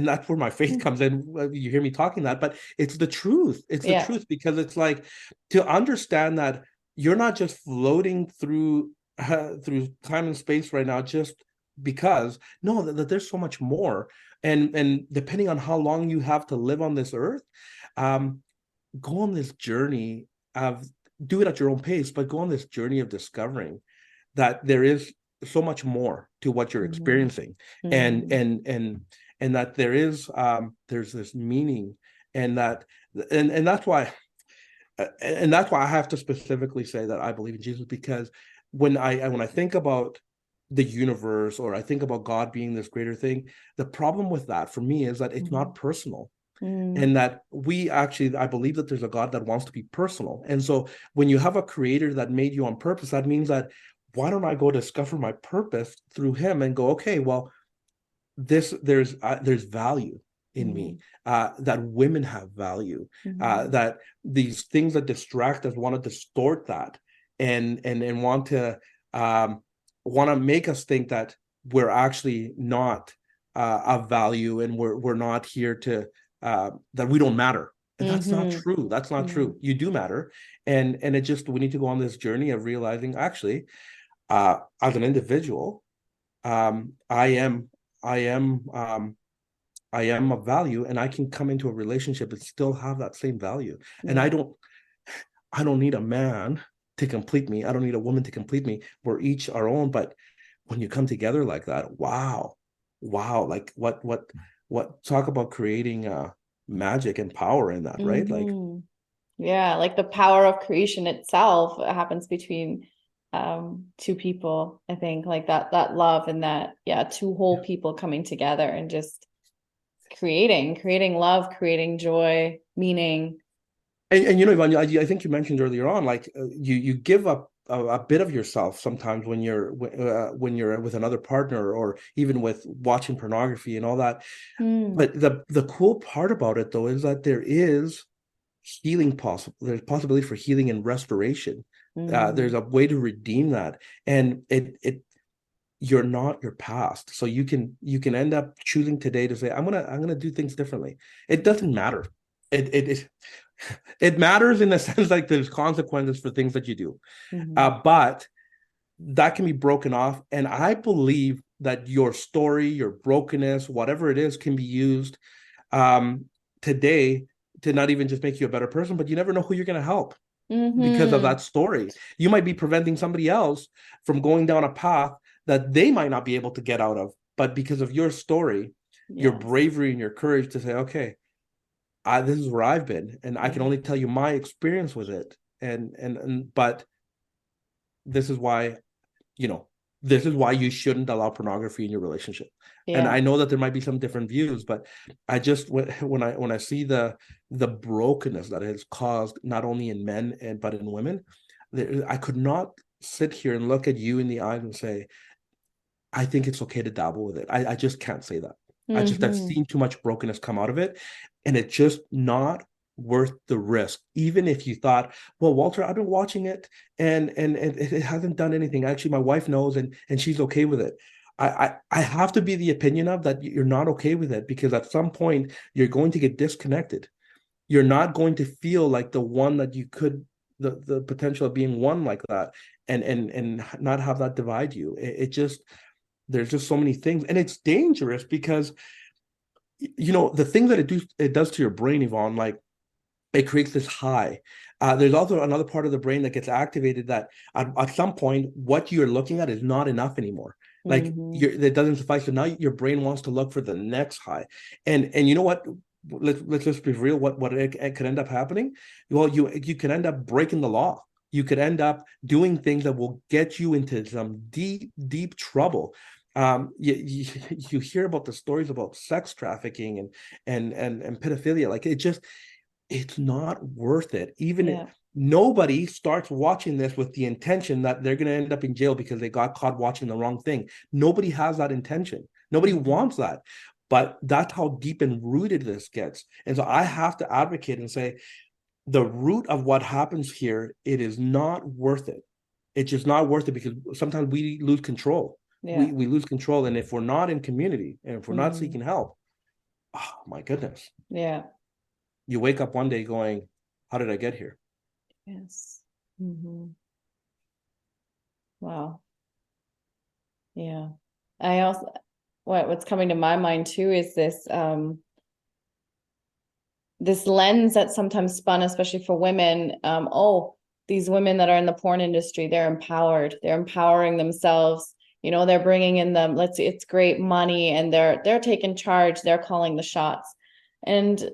that's where my faith comes in. You hear me talking that, but it's the truth. It's the Yeah. truth, because it's like, to understand that you're not just floating through time and space right now just because. No, that there's so much more. And depending on how long you have to live on this earth, um, go on this journey of, do it at your own pace, but go on this journey of discovering that there is so much more to what you're Mm-hmm. experiencing, and Mm-hmm. and and and that there's this meaning, and that and that's why I have to specifically say that I believe in Jesus, because when I think about the universe, or I think about God being this greater thing, the problem with that for me is that it's not personal. Mm-hmm. And that I believe that there's a God that wants to be personal. And so when you have a creator that made you on purpose, that means that, why don't I go discover my purpose through him, and go, okay, well, there's value in Mm-hmm. me, that women have value, Mm-hmm. that these things that distract us want to distort that, and want to make us think that we're actually not of value, and we're not here to, that we don't matter. And that's not Mm-hmm. true. That's not Mm-hmm. true. You do matter. And it just, we need to go on this journey of realizing, actually, as an individual, um, I am, I am, um, I am of value, and I can come into a relationship and still have that same value. And Yeah. I don't need a man to complete me. I don't need a woman to complete me. We're each our own. But when you come together like that, wow, wow, like what talk about creating magic and power in that, right? Like, Mm-hmm. Yeah, like the power of creation itself happens between two people, I think, like that love, and that, yeah, two whole people coming together and just creating love, creating joy, meaning. and Ivan, I think you mentioned earlier on, like, you give up a bit of yourself sometimes when you're with another partner, or even with watching pornography and all that. Mm, But the cool part about it, though, is that there is healing possible. There's possibility for healing and restoration. There's mm, a way to redeem that, and it you're not your past. So you can end up choosing today to say, I'm gonna do things differently. It doesn't matter. It it matters in the sense, like, there's consequences for things that you do, mm, but that can be broken off. And I believe that your story, your brokenness, whatever it is, can be used um, today to not even just make you a better person, but you never know who you're going to help. because of Mm-hmm. that story. You might be preventing somebody else from going down a path that they might not be able to get out of, but because of your story, your Yes. bravery and your courage to say, okay, this is where I've been, and I can Yeah. only tell you my experience with it, and but this is why, you know, this is why you shouldn't allow pornography in your relationship. And Yeah. I know that there might be some different views, but I just, when I see the brokenness that it has caused not only in men but in women, I could not sit here and look at you in the eyes and say, I think it's okay to dabble with it. I just can't say that. I've Mm-hmm. seen too much brokenness come out of it, and it's just not worth the risk. Even if you thought, well, Walter, I've been watching it, and it hasn't done anything. Actually, my wife knows, and she's okay with it. I have to be the opinion of that you're not okay with it, because at some point you're going to get disconnected. You're not going to feel like the one that you could, the potential of being one like that, and not have that divide you. It just, there's just so many things, and it's dangerous because, the things that it does to your brain, Yvonne, like, it creates this high. There's also another part of the brain that gets activated that at some point what you're looking at is not enough anymore. Like, Mm-hmm. it doesn't suffice. So now your brain wants to look for the next high, and you know what? Let's just be real. What it could end up happening? Well, you could end up breaking the law. You could end up doing things that will get you into some deep trouble. You hear about the stories about sex trafficking and pedophilia. Like, it's not worth it. Yeah. Nobody starts watching this with the intention that they're going to end up in jail because they got caught watching the wrong thing. Nobody has that intention. Nobody Mm-hmm. wants that. But that's how deep and rooted this gets. And so I have to advocate and say, the root of what happens here, it is not worth it. It's just not worth it, because sometimes we lose control. Yeah. We lose control. And if we're not in community and if we're not Mm-hmm. seeking help, oh my goodness, Yeah. you wake up one day going, how did I get here? Yes. Mm-hmm. Wow. Yeah. I also, what's coming to my mind too is this lens that's sometimes spun, especially for women. Oh, these women that are in the porn industry, they're empowered. They're empowering themselves. They're bringing in them. Let's see, it's great money, and they're taking charge. They're calling the shots. And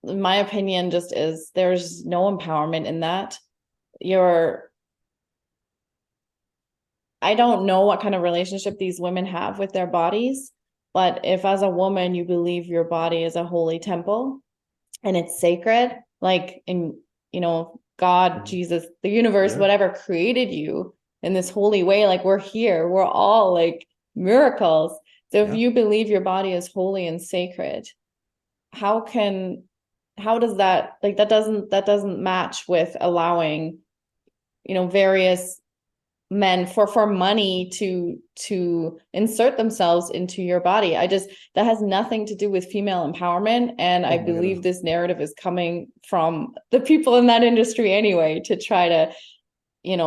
my opinion just is there's no empowerment in that. You're I don't know what kind of relationship these women have with their bodies, but if as a woman you believe your body is a holy temple and it's sacred, like in, God, Mhm. Jesus, the universe, Yeah. whatever created you in this holy way, like we're here, we're all like miracles. So if Yeah. you believe your body is holy and sacred, how can, how does that, like, that doesn't match with allowing, various men for money to insert themselves into your body. That has nothing to do with female empowerment, and I Oh my goodness. believe this narrative is coming from the people in that industry anyway, to try to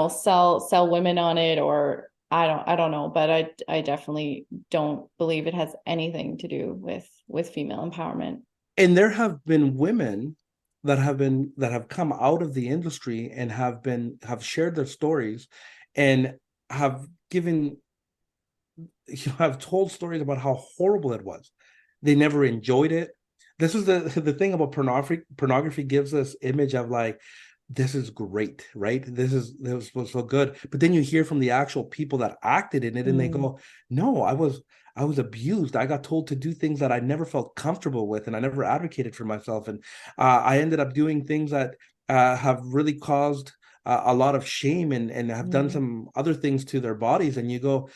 sell women on it, or I don't know, but I definitely don't believe it has anything to do with female empowerment. And there have been women that have come out of the industry and have shared their stories and have given, have told stories about how horrible it was. They never enjoyed it. This is the thing about pornography. Pornography gives us image of like, this is great, right? This was so good. But then you hear from the actual people that acted in it, and they Mm, go, no, I was abused. I got told to do things that I never felt comfortable with, and I never advocated for myself. And I ended up doing things that have really caused a lot of shame, and have done mm, some other things to their bodies. And you go,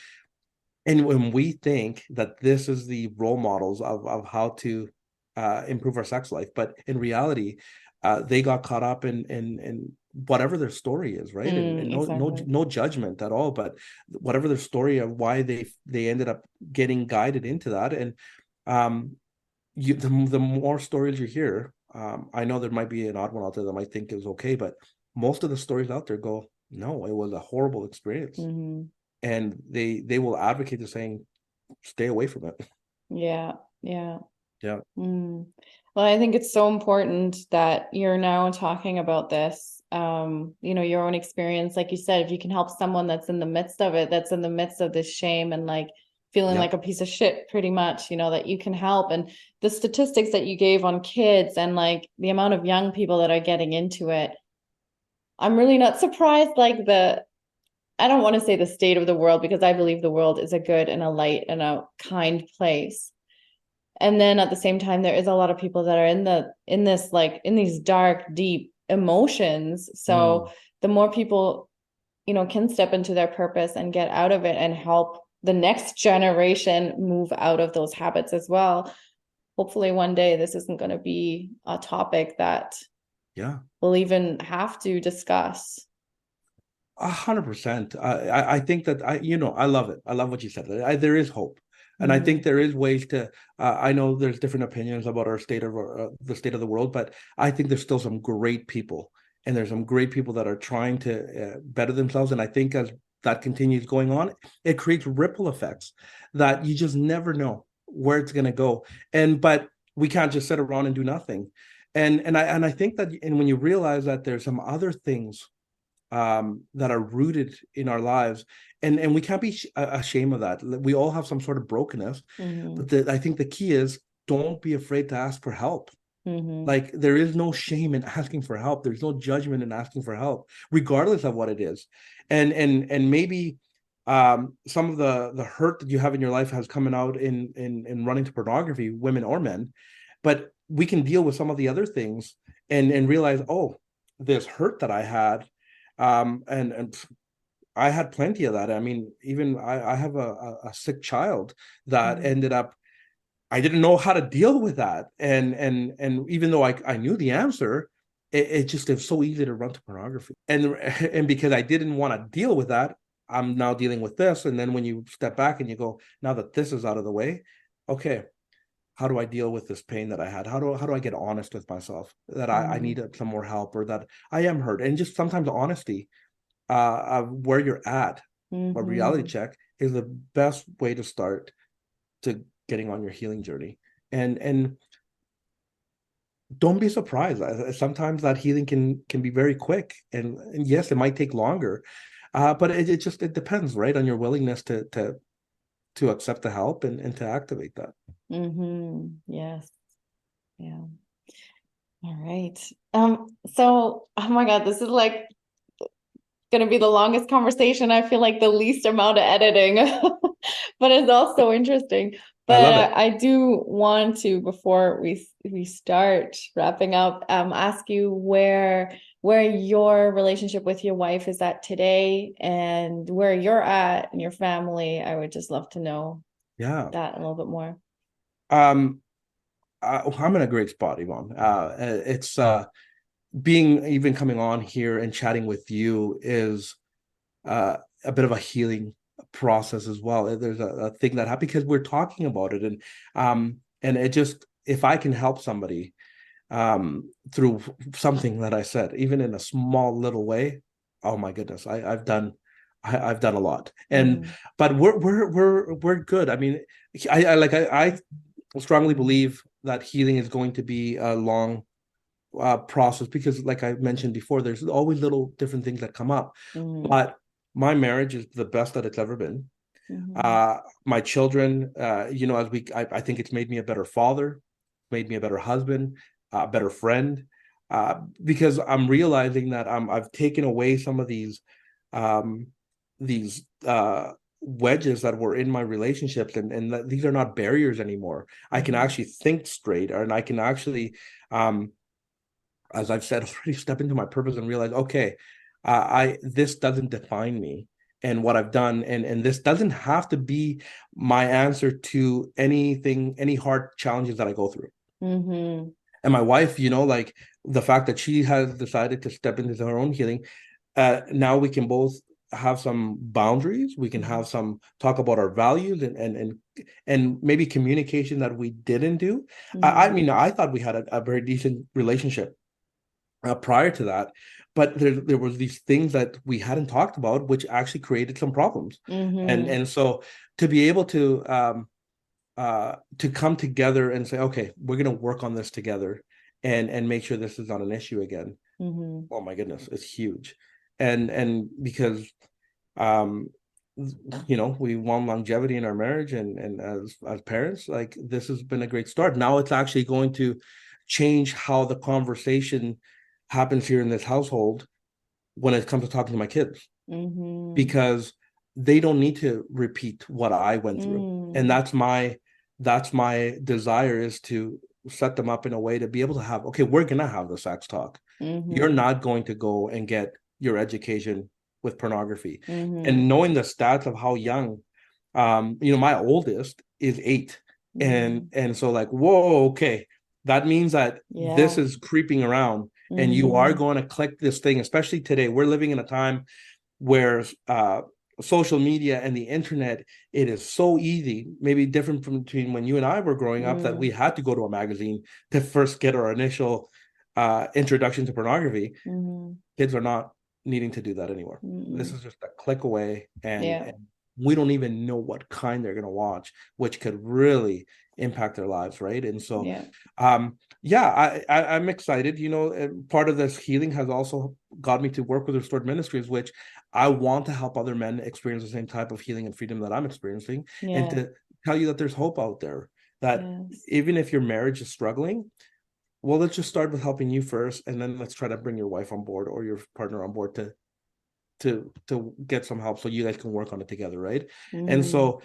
and when we think that this is the role models of how to improve our sex life, but in reality, they got caught up in whatever their story is, right? And exactly. no judgment at all, but whatever their story of why they ended up getting guided into that. And um, the more stories you hear, I know there might be an odd one out there that might think is okay, but most of the stories out there go, no, it was a horrible experience, Hmm. and they will advocate to saying stay away from it. Yeah, yeah. Yeah. Mm. Well, I think it's so important that you're now talking about this, your own experience. Like you said, if you can help someone that's in the midst of it, that's in the midst of this shame and like feeling Yeah. like a piece of shit, pretty much, that you can help. And the statistics that you gave on kids and like the amount of young people that are getting into it, I'm really not surprised. I don't want to say the state of the world because I believe the world is a good and a light and a kind place. And then at the same time, there is a lot of people that are in these dark, deep emotions. So the more people, can step into their purpose and get out of it and help the next generation move out of those habits as well. Hopefully one day this isn't going to be a topic that Yeah. we'll even have to discuss. 100%. I think that I love it. I love what you said. There is hope, and I think Mhm. there is ways to. I know there's different opinions about our state of the state of the world, but I think there's still some great people, and there's some great people that are trying to better themselves. And I think as that continues going on, it creates ripple effects that you just never know where it's going to go. But we can't just sit around and do nothing. And I think that, and when you realize that there's some other things that are rooted in our lives, and we can't be ashamed of that. We all have some sort of brokenness, Mhm. but I think the key is don't be afraid to ask for help. Mhm. Like there is no shame in asking for help. There's no judgment in asking for help, regardless of what it is. And maybe some of the hurt that you have in your life has coming out in running to pornography, women or men, but we can deal with some of the other things and realize, oh, this hurt that I had, and I had plenty of that. I mean, even I have a sick child that Mhm. ended up, I didn't know how to deal with that. And even though I knew the answer, it just is so easy to run to pornography. And because I didn't want to deal with that, I'm now dealing with this. And then when you step back and you go, now that this is out of the way, okay, how do I deal with this pain that I had? How do I get honest with myself that I Mhm. need some more help, or that I am hurt? And just sometimes honesty of where you're at, a reality Mhm. check is the best way to start to getting on your healing journey. And don't be surprised. Sometimes that healing can be very quick, and yes, it might take longer, but it depends, right, on your willingness to accept the help and to activate that. Mhm. Yes. Yeah. All right. So, oh my God, this is like going to be the longest conversation. I feel like the least amount of editing, but it's also interesting. I But love it. I do want to, before we start wrapping up, ask you where your relationship with your wife is at today and where you're at in your family. I would just love to know Yeah. that a little bit more. Um, I'm in a great spot, Yvonne. It's being even coming on here and chatting with you is a bit of a healing process as well. There's a thing that happens because we're talking about it, and it just, if I can help somebody through something that I said, even in a small little way, oh my goodness, I've done a lot. And Mhm. but we're good. I mean, I strongly believe that healing is going to be a long process, because like I mentioned before, there's always little different things that come up. Mhm. But my marriage is the best that it's ever been. Mhm. My children, I think it's made me a better father, made me a better husband, a better friend, because I'm realizing that I've taken away some of um, these wedges that were in my relationships, and that these are not barriers anymore. I can Mhm. actually think straight, and I can actually, as I've said already, step into my purpose and realize, okay, I this doesn't define me and what I've done, and this doesn't have to be my answer to anything, any hard challenges that I go through. Mhm. And my wife, like the fact that she has decided to step into her own healing, now we can both have some boundaries. We can Mhm. have some talk about our values and maybe communication that we didn't do. I Mhm. mean, I thought we had a very decent relationship prior to that, but there was these things that we hadn't talked about, which actually created some problems. and Mhm. and so to be able to to come together and say, okay, we're going to work on this together and make sure this is not an issue again. Mm-hmm. Oh my goodness, it's huge. And because um we want longevity in our marriage, and as parents, like, this has been a great start. Now it's actually going to change how the conversation happens here in this household when it comes to talking to my kids, Mm-hmm. because they don't need to repeat what I went through. And Mm. that's my desire, is to set them up in a way to be able to have, okay, we're gonna have the sex talk. You're Mm-hmm. not going to go and get your education with pornography. Mm-hmm. And knowing the stats of how young, my oldest is 8. Mm-hmm. And so, like, whoa, okay, that means that this Yeah. is creeping around, and you are Mm-hmm. going to click this thing. Especially today, we're living in a time where social media and the internet, it is so easy, maybe different from between when you and I were growing up, that we Mm. had to go to a magazine to first get our initial introduction to pornography. Mm-hmm. Kids are not needing to do that anymore. This Mm-mm. is just a click away, and Yeah. we don't even know what kind they're going to watch, which could really impact their lives, right? And so, Yeah. yeah, I'm excited. And part of this healing has also got me to work with Restored Ministries, which I want to help other men experience the same type of healing and freedom that I'm experiencing, and Yeah. to tell you that there's hope out there. That Yes. even if your marriage is struggling, well, let's just start with helping you first, and then let's try to bring your wife on board or your partner on board to get some help, so you guys can work on it together, right? And Mm-hmm. so,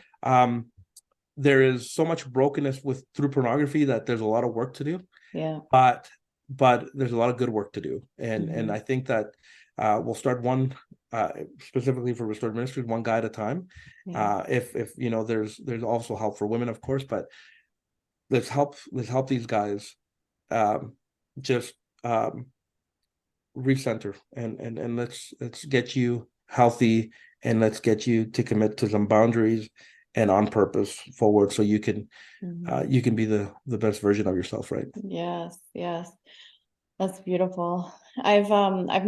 there is so much brokenness through pornography that there's a lot of work to do, Yeah. but there's a lot of good work to do, and Mm-hmm. I think that we'll start one, specifically for Restored Ministries, one guy at a time. Yeah. If there's also help for women, of course, but let's help these guys, um, just um, recenter, and let's get you healthy, and let's get you to commit to some boundaries and on purpose forward, so Mm-hmm. you can be the best version of yourself, right? Yes. Yes. That's beautiful. I've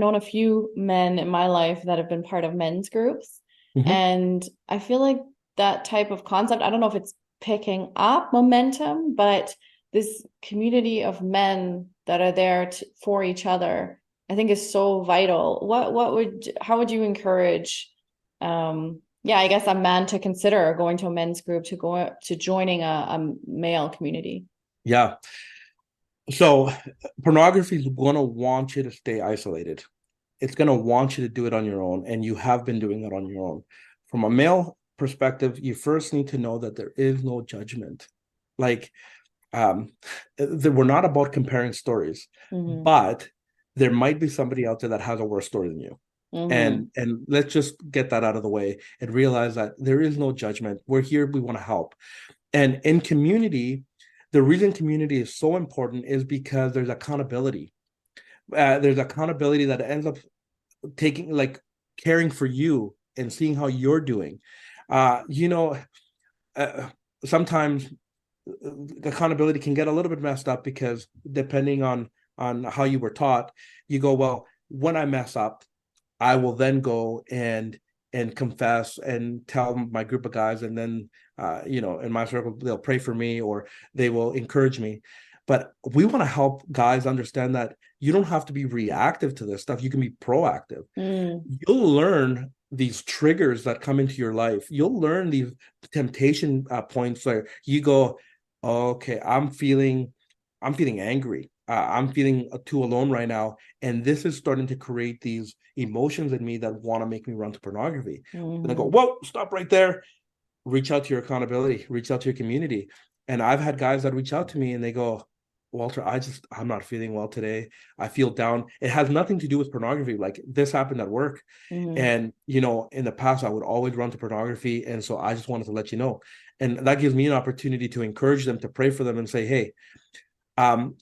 known a few men in my life that have been part of men's groups, Mm-hmm. and I feel like that type of concept, I don't know if it's picking up momentum, but this community of men that are there for each other, I think is so vital. How would you encourage, yeah, I guess a man to consider going to a men's group, to joining a male community? Yeah. So pornography is going to want you to stay isolated. It's going to want you to do it on your own, and you have been doing it on your own. From a male perspective, you first need to know that there is no judgment. Like, we're not about comparing stories, Mm-hmm. but there might be somebody out there that has a worse story than you. Mm-hmm. And let's just get that out of the way and realize that there is no judgment. We're here, we want to help. And in community, the reason community is so important is because there's accountability. There's accountability that ends up taking, like, caring for you and seeing how you're doing. Uh, you know, uh, Sometimes accountability can get a little bit messed up, because depending on how you were taught, you go, well, when I mess up, I will then go and confess and tell my group of guys, and then in my circle, they'll pray for me, or they will encourage me. But we want to help guys understand that you don't have to be reactive to this stuff. You can be proactive. Mm. You'll learn these triggers that come into your life. You'll learn these temptation points where you go, okay, I'm feeling angry. I'm feeling too alone right now, and this is starting to create these emotions in me that want to make me run to pornography. And I go, Mm-hmm. whoa, stop right there. Reach out to your accountability. Reach out to your community. And I've had guys that reach out to me and they go, Walter, I'm not feeling well today. I feel down. It has nothing to do with pornography. Like, this happened at work. Mm-hmm. And, in the past, I would always run to pornography. And so I just wanted to let you know. And that gives me an opportunity to encourage them, to pray for them and say, hey, um,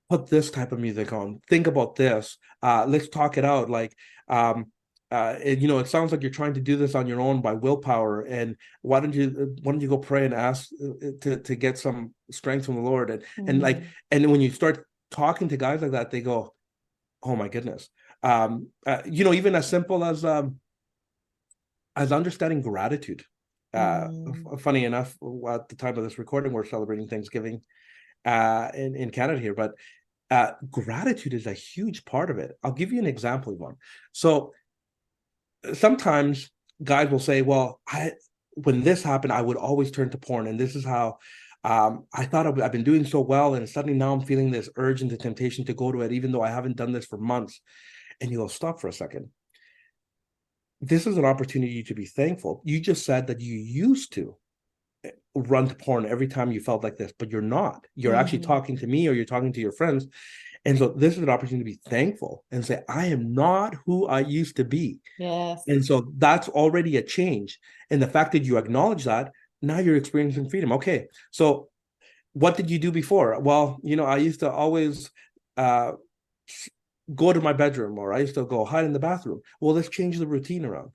put this type of music on. Think about this. Let's talk it out. Like, it sounds like you're trying to do this on your own by willpower. And why don't you go pray and ask to get some strength from the Lord? Mm-hmm. And when you start talking to guys like that, they go, oh my goodness. Even as simple as understanding gratitude. Funny enough, at the time of this recording, we're celebrating Thanksgiving in Canada here, but gratitude is a huge part of it. I'll give you an example, Yvonne. So sometimes guys will say, well, when this happened, I would always turn to porn, and this is how I thought I've been doing so well, and suddenly now I'm feeling this urge and the temptation to go to it, even though I haven't done this for months. And you go, stop for a second. This is an opportunity to be thankful. You just said that you used to run to porn every time you felt like this, but you're not. You're actually talking to me, or you're talking to your friends. And so this is an opportunity to be thankful and say, I am not who I used to be. Yes. And so that's already a change. And the fact that you acknowledge that, now you're experiencing freedom. Okay, so what did you do before? Well, I used to always go to my bedroom, or I used to go hide in the bathroom. Well, let's change the routine around.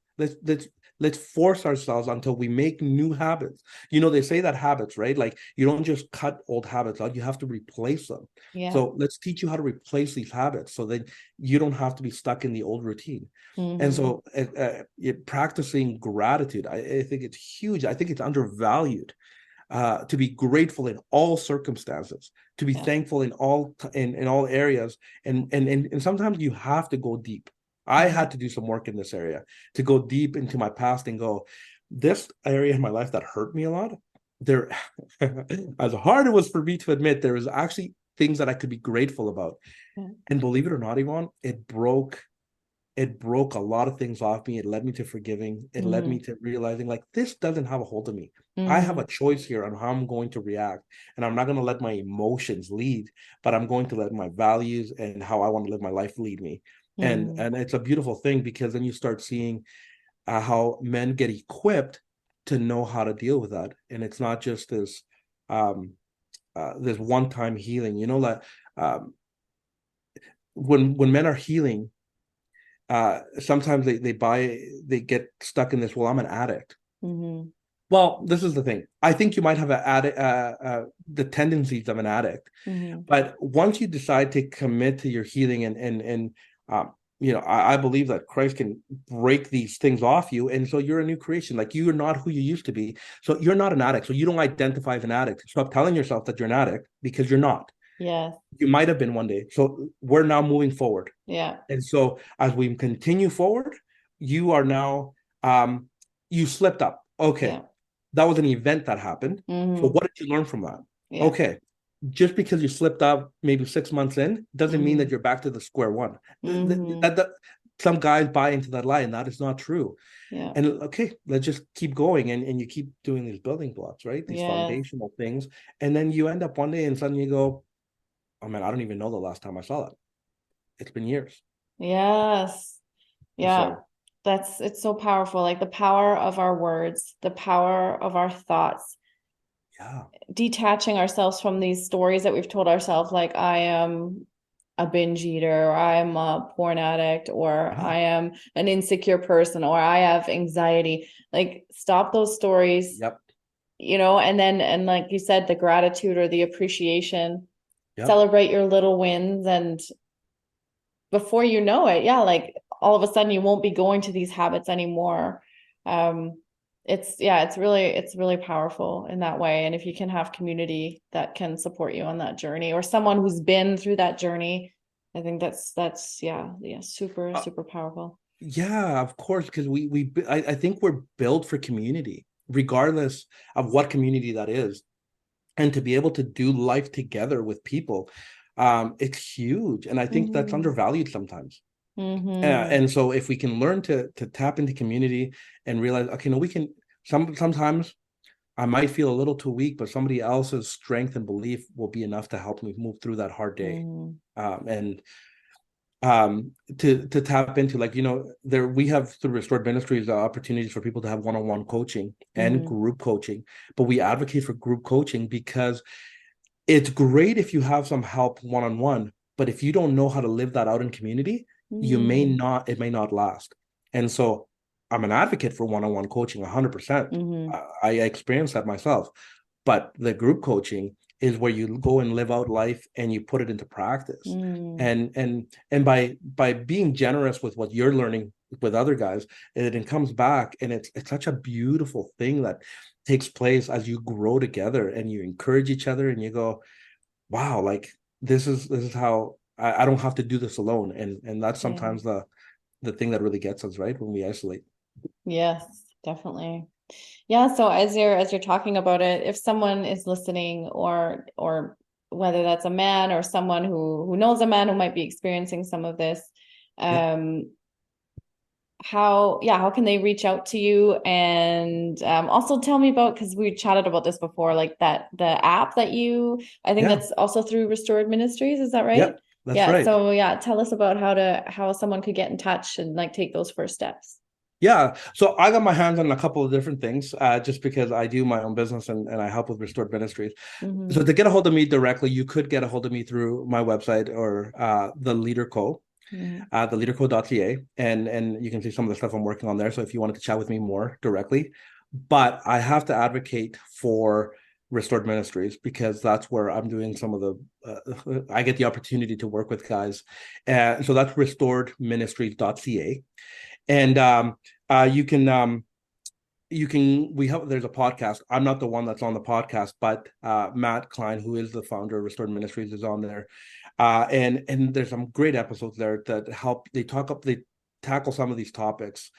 Let's force ourselves until we make new habits. They say that habits, right? Like, you don't just cut old habits out, you have to replace them. Yeah. So let's teach you how to replace these habits so that you don't have to be stuck in the old routine. And so practicing gratitude, I think it's huge. I think it's undervalued. To be grateful in all circumstances, to be thankful in all areas, and sometimes you have to go deep. I had to do some work in this area, to go deep into my past and go, this area in my life that hurt me a lot, there, as hard it was for me to admit, there was actually things that I could be grateful about. And believe it or not, Yvonne, it broke a lot of things off me. It led me to forgiving. It led me to realizing, like, this doesn't have a hold of me. I have a choice here on how I'm going to react. And I'm not going to let my emotions lead, but I'm going to let my values and how I want to live my life lead me. And it's a beautiful thing, because then you start seeing how men get equipped to know how to deal with that. And it's not just this one-time healing. That when men are healing, sometimes they get stuck in this, well, I'm an addict. Well, this is the thing. I think you might have the tendencies of an addict, but once you decide to commit to your healing and I believe that Christ can break these things off you, and so you're a new creation. Like, you're not who you used to be, so you're not an addict. So you don't identify as an addict. Stop telling yourself that you're an addict, because you're not. Yes. You might have been one day. So we're now moving forward. Yeah. And so as we continue forward, you are now you slipped up. Okay. Yeah. That was an event that happened. So what did you learn from that? Yeah. Okay. Just because you slipped up maybe 6 months in doesn't mean that you're back to the square one. Some guys buy into that lie, and that is not true. Yeah. And okay, let's just keep going, and you keep doing these building blocks, right? These foundational things. And then you end up one day and suddenly you go, oh man, I don't even know the last time I saw that. It's been years. Yes. Yeah. It's so powerful. Like, the power of our words, the power of our thoughts. Yeah. Detaching ourselves from these stories that we've told ourselves, like, I am a binge eater, or I am a porn addict, or I am an insecure person, or I have anxiety. Like, stop those stories. Yep. And like you said, the gratitude or the appreciation, celebrate your little wins, and before you know it, like, all of a sudden you won't be going to these habits anymore. It's really powerful in that way. And if you can have community that can support you on that journey, or someone who's been through that journey, I think that's super, super powerful. Yeah, of course, because I think we're built for community, regardless of what community that is. And to be able to do life together with people, it's huge. And I think that's undervalued sometimes. And so if we can learn to tap into community and realize, okay, no, we can, sometimes I might feel a little too weak, but somebody else's strength and belief will be enough to help me move through that hard day. And to tap into, like, there, we have through Restored Ministries opportunities for people to have one-on-one coaching and group coaching, but we advocate for group coaching because it's great if you have some help one-on-one, but if you don't know how to live that out in community, it may not last. And so I'm an advocate for one-on-one coaching 100%. I experienced that myself, but the group coaching is where you go and live out life and you put it into practice. And by being generous with what you're learning with other guys, and it comes back, and it's such a beautiful thing that takes place as you grow together and you encourage each other, and you go, wow, like this is how I don't have to do this alone, and that's Yeah. sometimes the thing that really gets us, right, when we isolate. Yes, definitely. Yeah, so as you're talking about it, if someone is listening, or whether that's a man or someone who knows a man who might be experiencing some of this, Yeah, how can they reach out to you? And also tell me about, because we chatted about this before, like that the app that I think yeah, that's also through Restored Ministries, is that yeah, right? that's Yeah, right. so yeah, tell us about how someone could get in touch and like take those first steps. Yeah, so I got my hands on a couple of different things, just because I do my own business, and I help with Restored Ministries. So Mm-hmm. to get a hold of me directly, you could get a hold of me through my website, or the Leader Co. Mm-hmm. theleaderco.ca, and you can see some of the stuff I'm working on there. So if you wanted to chat with me more directly, but I have to advocate for Restored Ministries, because that's where I'm doing some of I get the opportunity to work with guys. And so that's restoredministries.ca. And we have there's a podcast. I'm not the one that's on the podcast, but Matt Klein, who is the founder of Restored Ministries, is on there. And there's some great episodes there that help. They tackle some of these topics.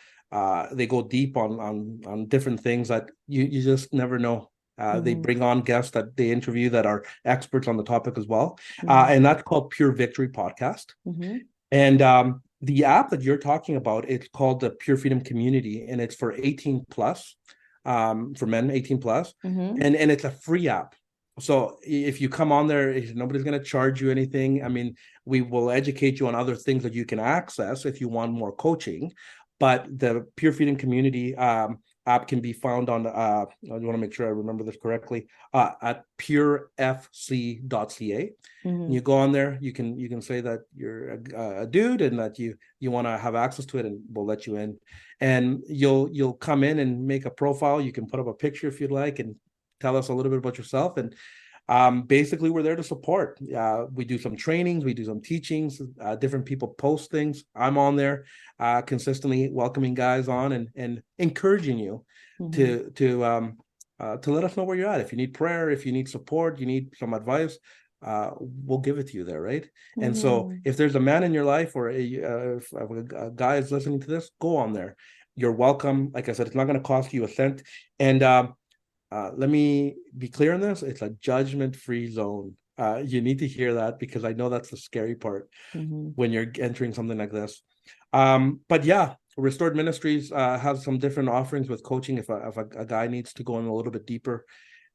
They go deep on different things that you just never know. They Mm-hmm. bring on guests that they interview that are experts on the topic as well. Mm-hmm. And that's called Pure Victory Podcast. Mm-hmm. And the app that you're talking about, it's called the Pure Freedom Community, and it's for 18 plus, for men 18 plus, Mm-hmm. and it's a free app. So if you come on there, nobody's going to charge you anything. I mean, we will educate you on other things that you can access if you want more coaching. But the Pure Freedom Community app can be found on, I want to make sure I remember this correctly, at purefc.ca. Mm-hmm. You go on there, you can say that you're a dude, and that you want to have access to it, and we'll let you in. And you'll come in and make a profile. You can put up a picture if you'd like, and tell us a little bit about yourself. And basically, we're there to support. We do some trainings, we do some teachings. Different people post things. I'm on there consistently welcoming guys on, and encouraging you Mm-hmm. to let us know where you're at. If you need prayer, if you need support, you need some advice, we'll give it to you there, right? And so Mm-hmm. if there's a man in your life, or if a guy is listening to this, go on there. You're welcome. Like I said, it's not going to cost you a cent. And let me be clear on this: it's a judgment-free zone. You need to hear that, because I know that's the scary part Mm-hmm. when you're entering something like this. But yeah, Restored Ministries has some different offerings with coaching if a guy needs to go in a little bit deeper.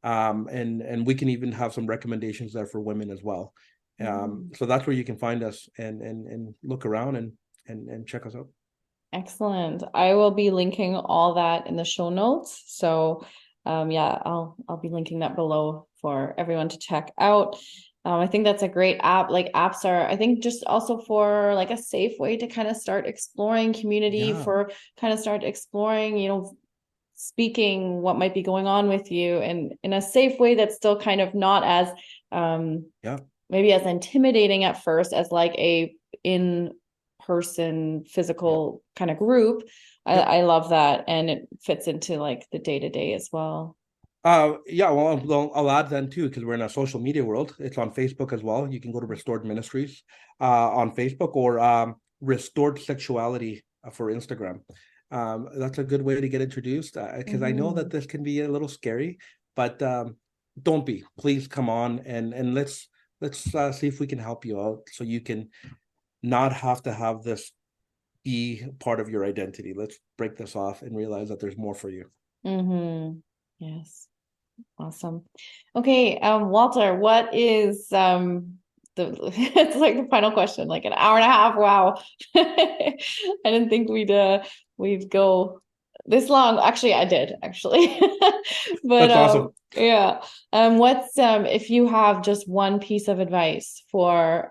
And we can even have some recommendations there for women as well. Mm-hmm. So that's where you can find us, and look around, and check us out. Excellent. I will be linking all that in the show notes. So yeah, I'll be linking that below for everyone to check out. I think that's a great app. Like apps are, I think, just also for like a safe way to kind of start exploring community, Yeah, for kind of start exploring, speaking what might be going on with you, and in a safe way that's still kind of not as yeah, maybe as intimidating at first as like a in person yeah, physical kind of group. yep. I love that, and it fits into like the day to day as well. Yeah, well, I'll add then too, because we're in a social media world. It's on Facebook as well. You can go to Restored Ministries on Facebook, or Restored Sexuality for Instagram. That's a good way to get introduced, because I know that Mm-hmm. this can be a little scary, but don't be. Please come on, and let's see if we can help you out, so you can not have to have this be part of your identity. Let's break this off and realize that there's more for you. Mm-hmm. Yes. Awesome. Okay, Walter, what is the it's like the final question, like an hour and a half. Wow. I didn't think we'd go this long. Actually, I did actually. But That's awesome. yeah. What's if you have just one piece of advice for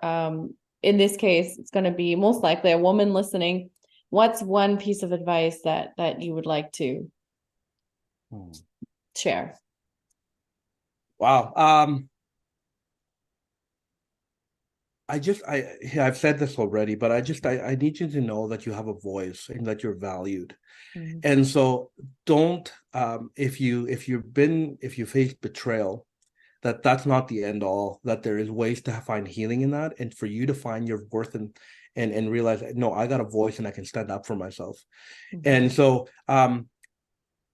in this case, it's going to be most likely a woman listening. What's one piece of advice that you would like to Hmm. share? Wow. I've said this already, but I need you to know that you have a voice and that you're valued. Mm-hmm. And so don't if you face betrayal, that's not the end all, that there is ways to find healing in that, and for you to find your worth and realize, no, I got a voice and I can stand up for myself. And so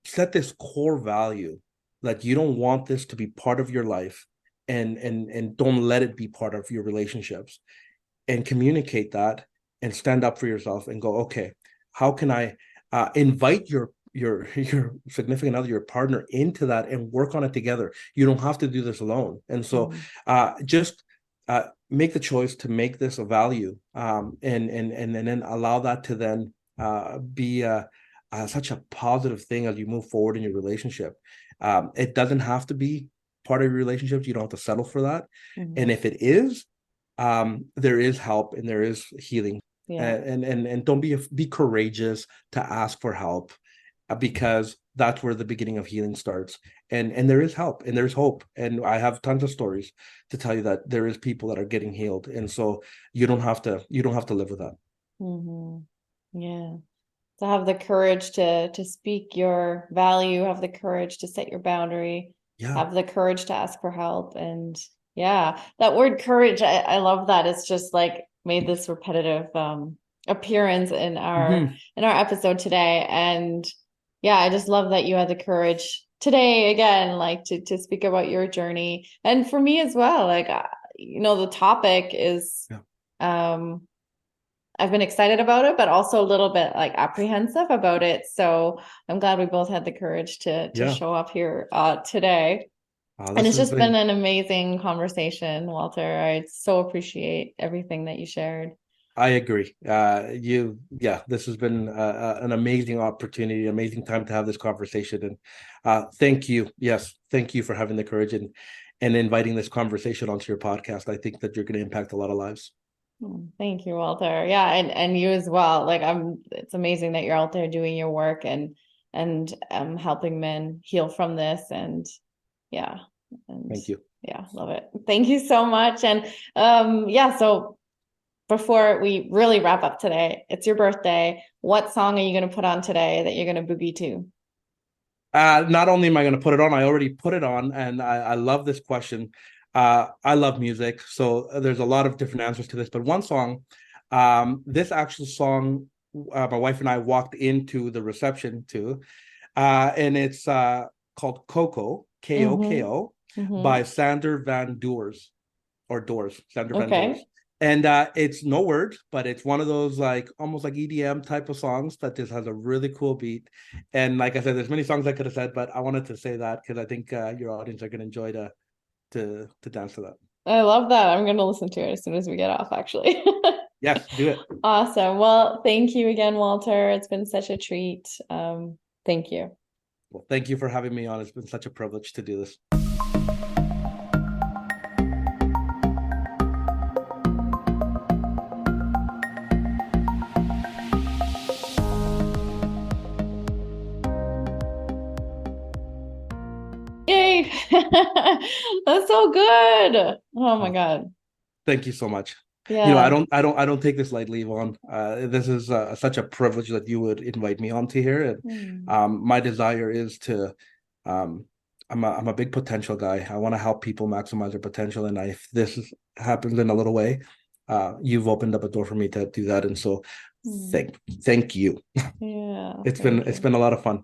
set this core value that you don't want this to be part of your life, and don't let it be part of your relationships, and communicate that and stand up for yourself and go, okay, how can I invite your significant other, your partner, into that and work on it together. You don't have to do this alone. And so just make the choice to make this a value, and then allow that to then be such a positive thing as you move forward in your relationship. It doesn't have to be part of your relationship. You don't have to settle for that. And if it is, there is help and there is healing. And don't be courageous to ask for help, because that's where the beginning of healing starts. And there is help and there's hope. And I have tons of stories to tell you that there is people that are getting healed. And so you don't have to live with that. Yeah. To have the courage to speak your value, have the courage to set your boundary, have the courage to ask for help. And that word courage, I love that. It's just like made this repetitive appearance in our episode today. And I just love that you had the courage today again, like to speak about your journey. And for me as well, like the topic is I've been excited about it, but also a little bit like apprehensive about it. So I'm glad we both had the courage to show up here today. And it's just been an amazing conversation, Walter. I so appreciate everything that you shared. I agree. This has been an amazing opportunity, amazing time to have this conversation. And thank you. Yes, thank you for having the courage and inviting this conversation onto your podcast. I think that you're going to impact a lot of lives. Thank you, Walter. Yeah, and you as well. Like it's amazing that you're out there doing your work and helping men heal from this. And thank you. Yeah, love it. Thank you so much. And so before we really wrap up today, it's your birthday. What song are you going to put on today that you're going to boogie to? Not only am I going to put it on, I already put it on, and I love this question. I love music, so there's a lot of different answers to this, but one song, this actual song, my wife and I walked into the reception to, and it's called Coco, Koko, by Sander Van Doors, Sander Van Doors. And it's no words, but it's one of those like almost like EDM type of songs that just has a really cool beat. And like I said, there's many songs I could have said, but I wanted to say that because I think your audience are going to enjoy to dance to that. I love that. I'm going to listen to it as soon as we get off, actually. Yes, do it. Awesome. Well, thank you again, Walter. It's been such a treat. Thank you. Well, thank you for having me on. It's been such a privilege to do this. Yay! That's so good. Oh my God. Thank you so much. Yeah. I don't take this lightly, Yvonne. This is such a privilege that you would invite me onto here. And my desire is to I'm a big potential guy. I want to help people maximize their potential. And if this happens in a little way, you've opened up a door for me to do that. And so thank you. Yeah. It's been a lot of fun.